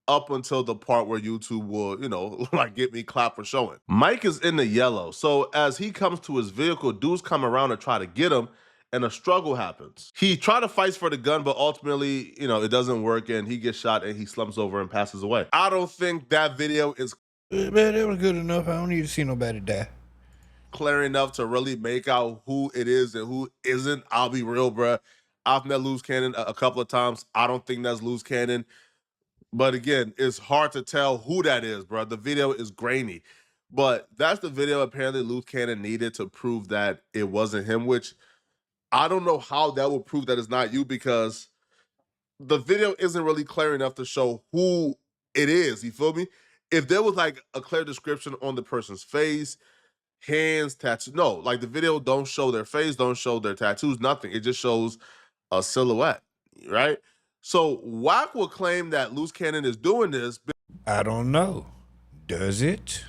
up until the part where YouTube will, you know, like get me clapped for showing. Mike is in the yellow. So as he comes to his vehicle, dudes come around to try to get him, and a struggle happens. He tried to fight for the gun, but ultimately, you know, it doesn't work, and he gets shot, and he slumps over and passes away. I don't think that video is Man, that was good enough. I don't need to see nobody die. clear enough to really make out who it is and who isn't. I'll be real, bruh. I've met Luce Cannon a couple of times. I don't think that's Luce Cannon. But again, it's hard to tell who that is, bro. The video is grainy. But that's the video apparently Luce Cannon needed to prove that it wasn't him, which I don't know how that will prove that it's not you, because the video isn't really clear enough to show who it is. You feel me? If there was like a clear description on the person's face, hands, tattoos. No, like the video don't show their face, don't show their tattoos, nothing. It just shows a silhouette, right? So Wack will claim that Luce Cannon is doing this. I don't know. Does it?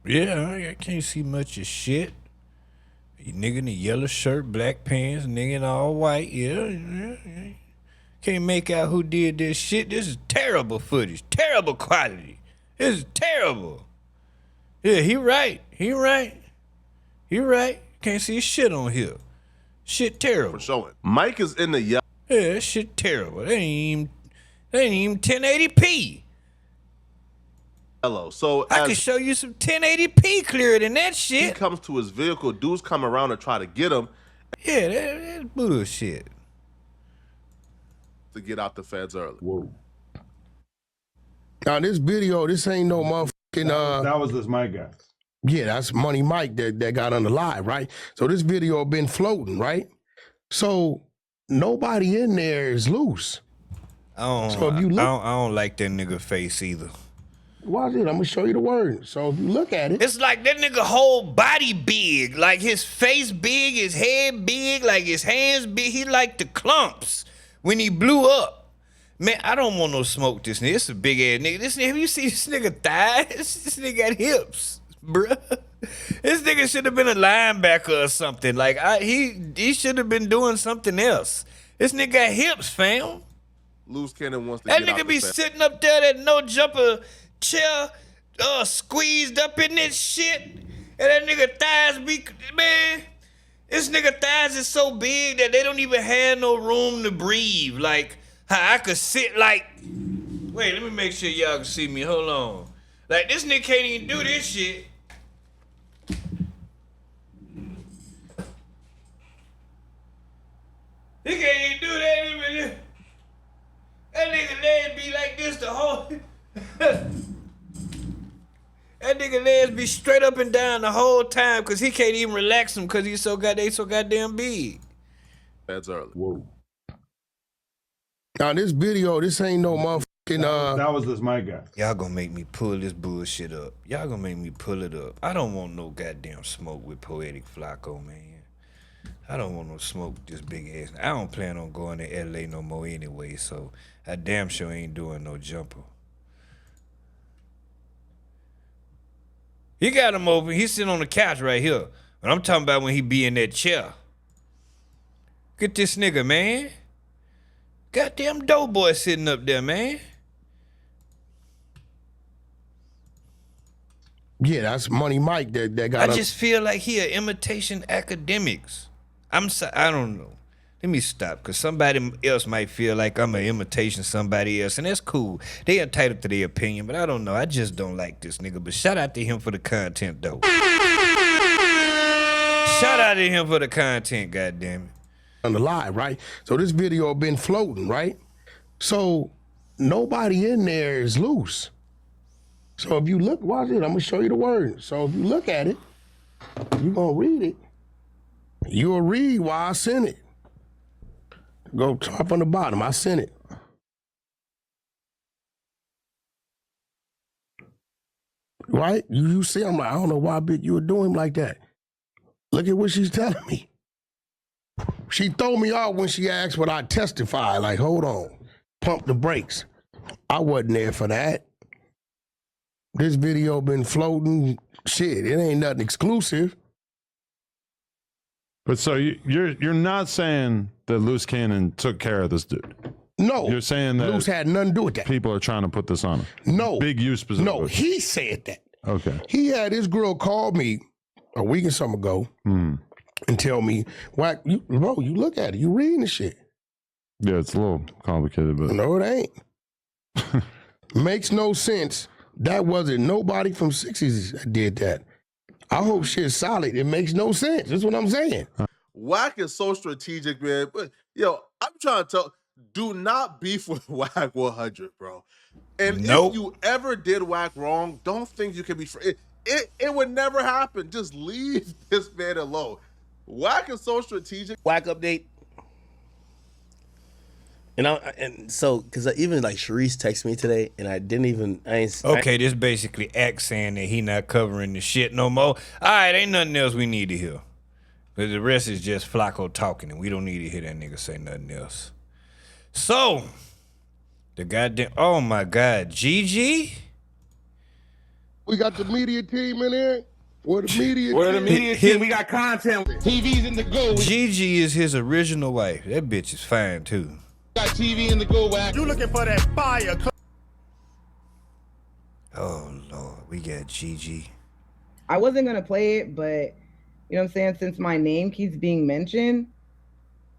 Yeah, I can't see much of shit. You nigga in the yellow shirt, black pants, nigga in all white. Yeah. Can't make out who did this shit. This is terrible footage. Terrible quality. This is terrible. Yeah, he right. Can't see shit on here. Shit terrible. For showing. Mike is in the yellow. Yeah, that shit terrible. They ain't even 1080p. So I can show you some 1080p clearer than that shit. He comes to his vehicle, dudes come around to try to get him. Yeah, that's bullshit. To get out the feds early. Whoa. Now this video, this ain't no motherfucking That was this Mike guy. Yeah, that's Money Mike that got on the live, right? So this video been floating, right? So nobody in there is loose. So if you look, I don't like that nigga face either. Watch it. I'm gonna show you the word. So if you look at it, It's like that nigga whole body big, like his face big, his head big, like his hands big. He like the clumps when he blew up. Man, I don't want no smoke. This nigga, this a big ass nigga. This nigga, have you seen this nigga thighs? This nigga got hips, bruh. This nigga should have been a linebacker or something. Like he should have been doing something else. This nigga got hips, fam. Luce Cannon wants to That get out nigga the be feds. sitting up there, that no jumper chair, squeezed up in this shit, and that nigga thighs be, man. This nigga thighs is so big that they don't even have no room to breathe. Like how I could sit like, wait, let me make sure y'all can see me. Hold on. Like this nigga can't even do this shit. He can't even do that even. That nigga legs be like this the whole. That nigga legs be straight up and down the whole time because he can't even relax them because they so goddamn big. Feds early. Whoa. now this video, this ain't no motherfucking That was this Mike guy. Y'all gonna make me pull this bullshit up. Y'all gonna make me pull it up. I don't want no goddamn smoke with Poetic Flacco, man. I don't want no smoke with this big ass. I don't plan on going to LA no more anyway, so I damn sure ain't doing no jumper. He got him open. He's sitting on the couch right here. But I'm talking about when he be in that chair. Get this nigga, man. Goddamn doughboy sitting up there, man. yeah, that's Money Mike that got. I just feel like he an imitation academics. I don't know. Let me stop, because somebody else might feel like I'm an imitation somebody else, and that's cool. They entitled to their opinion, but I don't know. I just don't like this nigga. But shout out to him for the content, though. Shout out to him for the content, goddammit. On the live, right? So this video been floating, right? So nobody in there is loose. So if you look, watch it, I'm gonna show you the word. So if you look at it, you're gonna read it. You'll read why I sent it. Go top on the bottom, I sent it. Right? You see, I'm like, I don't know why Big you would do him like that. Look at what she's telling me. She threw me off when she asked what I testified. Like, hold on, pump the brakes. I wasn't there for that. This video been floating. Shit, it ain't nothing exclusive. But so you're not saying that Luce Cannon took care of this dude? No. You're saying that Luce had nothing to do with that. People are trying to put this on him? No. Big U specifically? No, he said that. Okay. He had his girl call me a week and something ago and tell me, Wack, you look at it. You reading the shit. Yeah, it's a little complicated, but... No, it ain't. Makes no sense. That wasn't nobody from 60s that did that. I hope shit's solid. It makes no sense. That's what I'm saying. Wack is so strategic, man. But yo, I'm trying to tell, do not beef with Wack 100, bro. And if you ever did Wack wrong, don't think you can be it would never happen. Just leave this man alone. Wack is so strategic. Wack update. And so because even like Sharice texted me today, and I didn't even. This basically acts saying that he not covering the shit no more. All right, ain't nothing else we need to hear. But the rest is just Flacco talking, and we don't need to hear that nigga say nothing else. So, the goddamn, oh my God, Gigi? We got the media team in here. Where the media team? We got content. TV's in the go. Gigi is his original wife. That bitch is fine, too. Got TV in the go, Wack. You looking for that fire. Oh, Lord, we got Gigi. I wasn't going to play it, but, you know what I'm saying, since my name keeps being mentioned,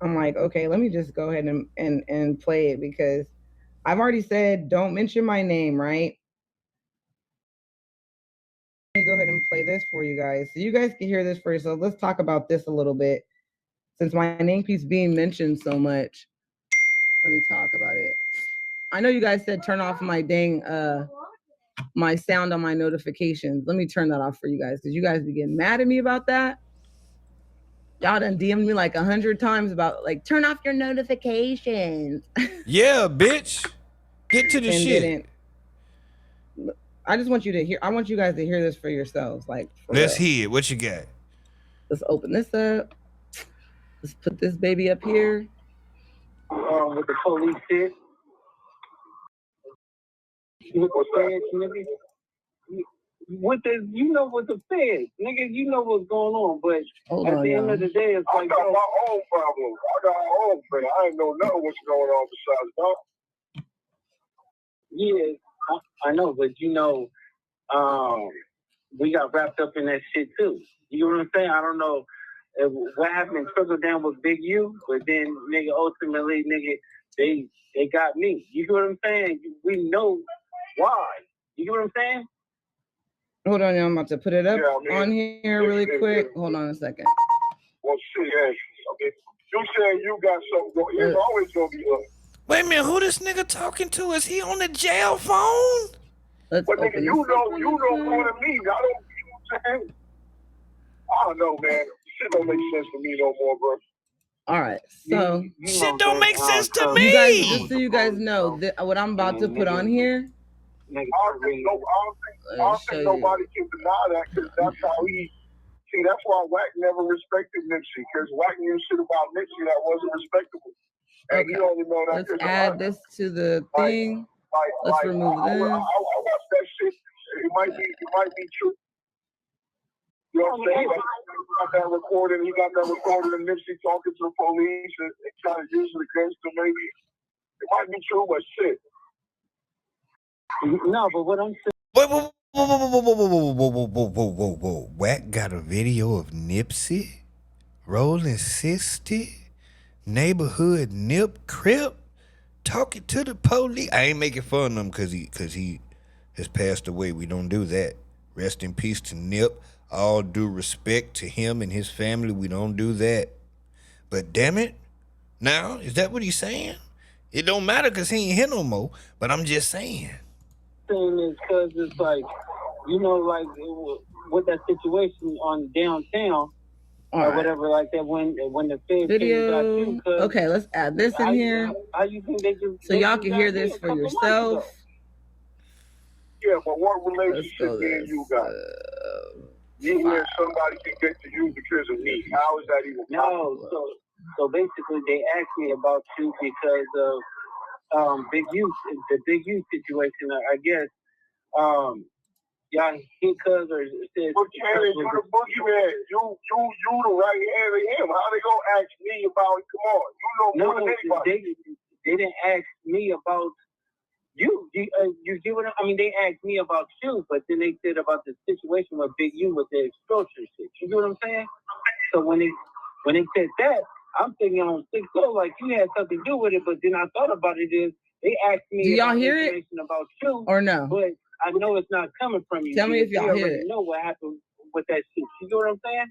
I'm like, okay, let me just go ahead and play it because I've already said don't mention my name, right? Let me go ahead and play this for you guys so you guys can hear this for yourself. Let's talk about this a little bit since my name keeps being mentioned so much. Let me talk about it. I know you guys said turn off my dang my sound on my notifications. Let me turn that off for you guys because you guys be getting mad at me about that. Y'all done DM'd me like 100 times about like turn off your notifications. Yeah, bitch. Get to the shit. I just want you to hear. I want you guys to hear this for yourselves. Like, let's hear it. What you got? Let's open this up. Let's put this baby up here. With the police shit. With the feds, nigga. With the, you know, with the feds, nigga, you know what's going on. But at the end of the day, it's like, I got my own problems. I got my own thing. I ain't know nothing what's going on besides that. Yeah, I know, but you know, we got wrapped up in that shit too. You know what I'm saying? I don't know what happened trickled down with Big U, but then nigga ultimately they got me. You know what I'm saying? We know why. You know what I'm saying? Hold on, I'm about to put it up on here really quick. Hold on a second. Well, shit, okay. You said you got something going. It's always gonna be up. Wait a minute, who this nigga talking to? Is he on the jail phone? But nigga, you know more than me. I don't, you know what I'm saying? I don't know, man. Shit don't make sense to me no more, bro. All right, so shit don't make sense to me. You guys, just so you guys know, what I'm about to put on here. I don't think nobody can deny that because that's how he. See, that's why Wack never respected Nipsey because Wack knew shit about Nipsey that wasn't respectable. And you only know that. Let's add this to the thing. Let's remove this. I watched that shit. It might be true. You know what I'm saying? He got that recorded of Nipsey talking to the police and trying to use it against him. Maybe it might be true, but shit. No, but what I'm saying. Whoa. Wack got a video of Nipsey rolling 60, neighborhood Nip Crip talking to the police. I ain't making fun of him because he has passed away. We don't do that. Rest in peace to Nip. All due respect to him and his family. We don't do that. But damn it, now is that what he's saying? It don't matter because he ain't here no more. But I'm just saying. Thing is because it's like, you know, like with that situation on downtown or whatever, like that when the Fed came and got you. Okay, let's add this in here How you think they just so y'all can hear this for yourself. Yeah, but what relationship me and you got? You where somebody can get to you because of me. How is that even possible? No, so basically they asked me about you because of Big U, the Big U situation. I guess y'all he cuz or said. But Cannon, you the boogeyman. You the right hand of him. How they gonna ask me about it? Come on, you know more than anybody. They didn't ask me about you. You get what I mean? They asked me about you, but then they said about the situation with Big U with the extortion shit. You get what I'm saying? So when they said that, I'm thinking on 6-0 like you had something to do with it. But then I thought about it is they asked me Do y'all about hear it? information about you Or no? but I know it's not coming from you. Tell me if y'all already hear it. know what happened with that shit. You know what I'm saying?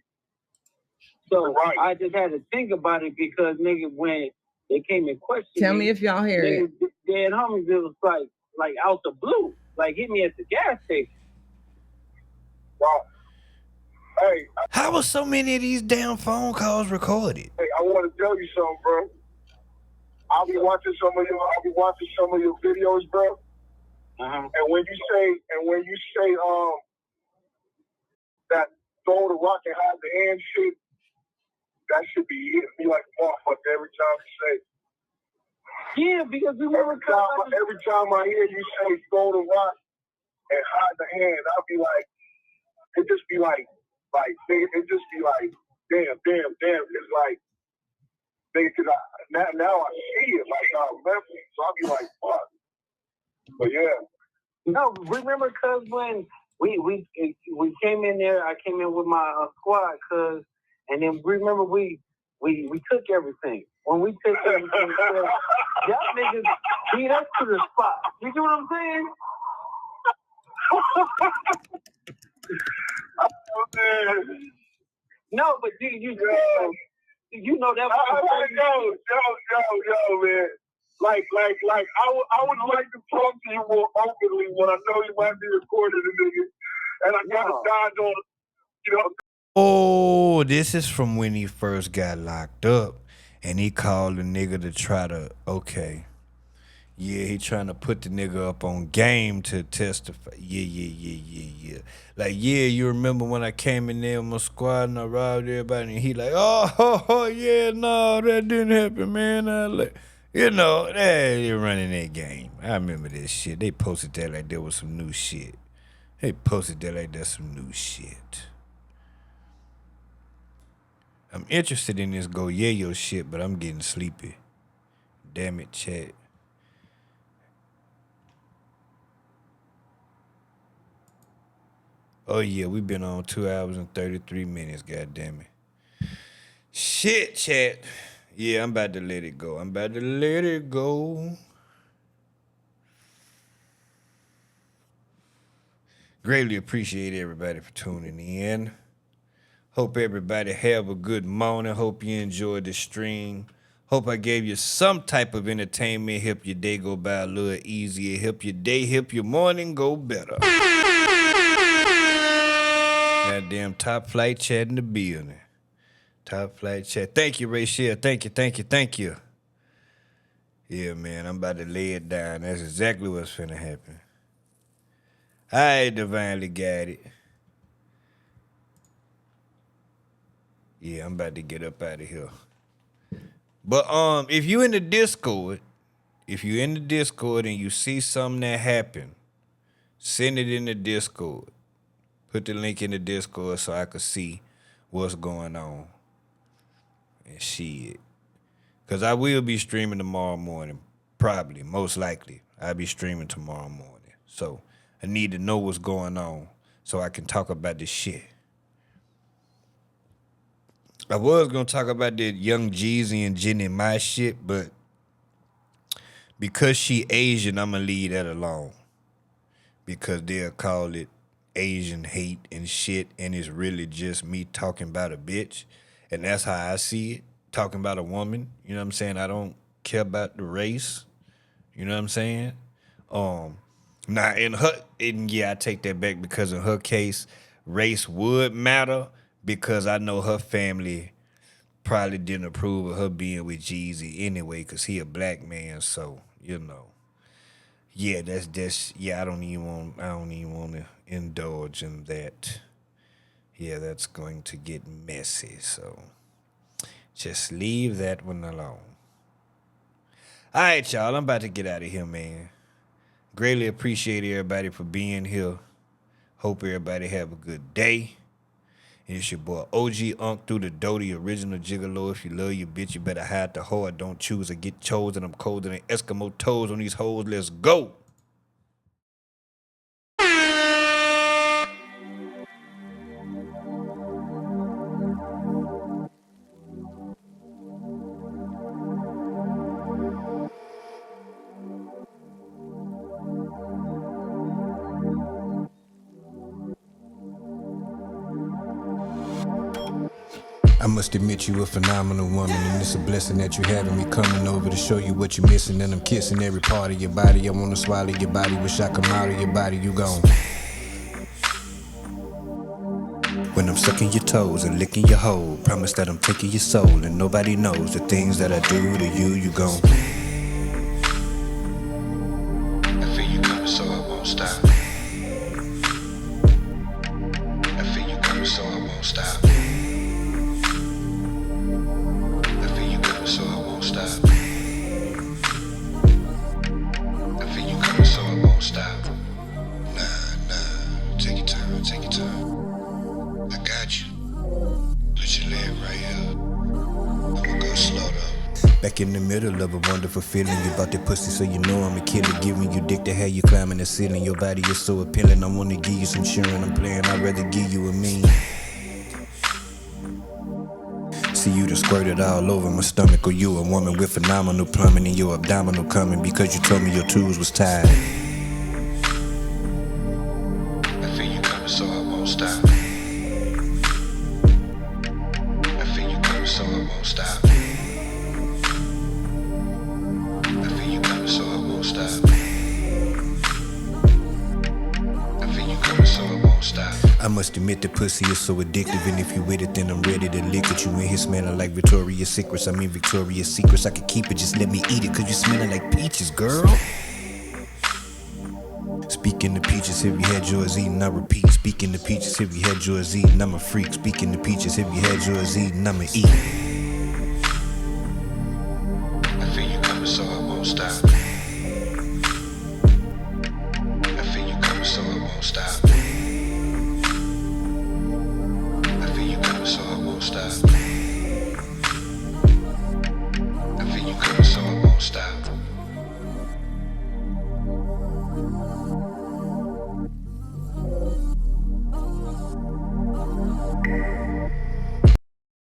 So I just had to think about it because nigga, when they came and questioned Tell me if y'all hear it. Dead homies, it was like out the blue, like hit me at the gas station. Wow. Hey, How was so many of these damn phone calls recorded? Hey, I want to tell you something, bro. I'll be watching some of your videos, bro. And when you say that throw the rock and hide the hand shit, that should be hitting me like a motherfucker every time you say. Yeah, because every time I hear you say throw the rock and hide the hand, I'll be like, it just be like, it just be like, damn. It's like, nigga, cause now I see it like I remember it, so I'll be like, fuck. But yeah. No, remember, cuz when we came in there, I came in with my squad, cuz, and then remember we took everything. When we took everything, y'all niggas beat us to the spot. You see what I'm saying? No, but you know that was yo, man. Like, I would like to talk to you more openly when I know you might be recording the nigga, and I gotta dodge on, you know. Oh, this is from when he first got locked up, and he called the nigga to try to, okay. Yeah, he trying to put the nigga up on game to testify. Yeah. Like, yeah, you remember when I came in there with my squad and I robbed everybody, and he like, oh yeah, no, that didn't happen, man. You know, they running that game. I remember this shit. They posted that like there was some new shit. They posted that like there's some new shit. I'm interested in this Go Yayo shit, but I'm getting sleepy. Damn it, chat. Oh yeah, we've been on 2 hours and 33 minutes, god damn it. Shit, chat. Yeah, I'm about to let it go. Greatly appreciate everybody for tuning in. Hope everybody have a good morning. Hope you enjoyed the stream. Hope I gave you some type of entertainment. Help your day go by a little easier. Help your morning go better. Goddamn top flight chat in the building. Top flight chat. Thank you, Rachel. Thank you. Yeah, man, I'm about to lay it down. That's exactly what's finna happen. I divinely got it. Yeah, I'm about to get up out of here. But if you in the Discord, and you see something that happened, send it in the Discord. Put the link in the Discord so I can see what's going on. And shit. Because I will be streaming tomorrow morning. Probably, most likely. I'll be streaming tomorrow morning. So I need to know what's going on so I can talk about this shit. I was going to talk about the Young Jeezy and Jenny My shit, but because she Asian, I'm going to leave that alone. Because they'll call it Asian hate and shit, and it's really just me talking about a bitch. And that's how I see it, talking about a woman. You know what I'm saying? I don't care about the race. You know what I'm saying? Now yeah, I take that back because in her case, race would matter because I know her family probably didn't approve of her being with Jeezy anyway because he a black man. So yeah, that's yeah. I don't even want to indulge in that. Yeah, that's going to get messy. So just leave that one alone. All right, y'all. I'm about to get out of here, man. Greatly appreciate everybody for being here. Hope everybody have a good day. And it's your boy OG Unk through the Doty, original gigolo. If you love your bitch, you better hide the hoe. Don't choose or get chosen. I'm colder than Eskimo toes on these hoes. Let's go. I must admit you a phenomenal woman, and it's a blessing that you having me coming over to show you what you're missing. And I'm kissing every part of your body. I wanna swallow your body, wish I come out of your body. You gone. When I'm sucking your toes and licking your hole, promise that I'm taking your soul, and nobody knows the things that I do to you. You gone. I feel you coming, so I won't stop. I feel you coming, so I won't stop. So I won't stop. I feel you coming, so I won't stop. Nah, take your time, take your time. I got you. Let your leg right here. I'ma go slow though. Back in the middle of a wonderful feeling, you bout that pussy, so you know I'm a killer. Giving you dick to have you climbing the ceiling. Your body is so appealing, I wanna give you some sharing. I'm playing, I'd rather give you a mean. See you to squirt it all over my stomach, or you a woman with phenomenal plumbing in your abdominal coming because you told me your tubes was tied. I feel you coming, so I won't stop. I feel you coming, so I won't stop. I feel you coming, so I won't stop. I feel you coming, so I won't stop. I must admit the pussy is so addictive, and if you with it, then I'm ready to lick it. You in here smelling like Victoria's Secrets. I mean Victoria's Secrets. I could keep it, just let me eat it, cause you smelling like peaches, girl. Speaking of peaches, have you had yours eaten? I repeat. Speaking of peaches, have you had yours eaten? I'm a freak. Speaking of peaches, have you had yours eaten? I'ma eat. I feel you coming, so I won't stop. I feel you coming, so I won't stop. So I won't stop.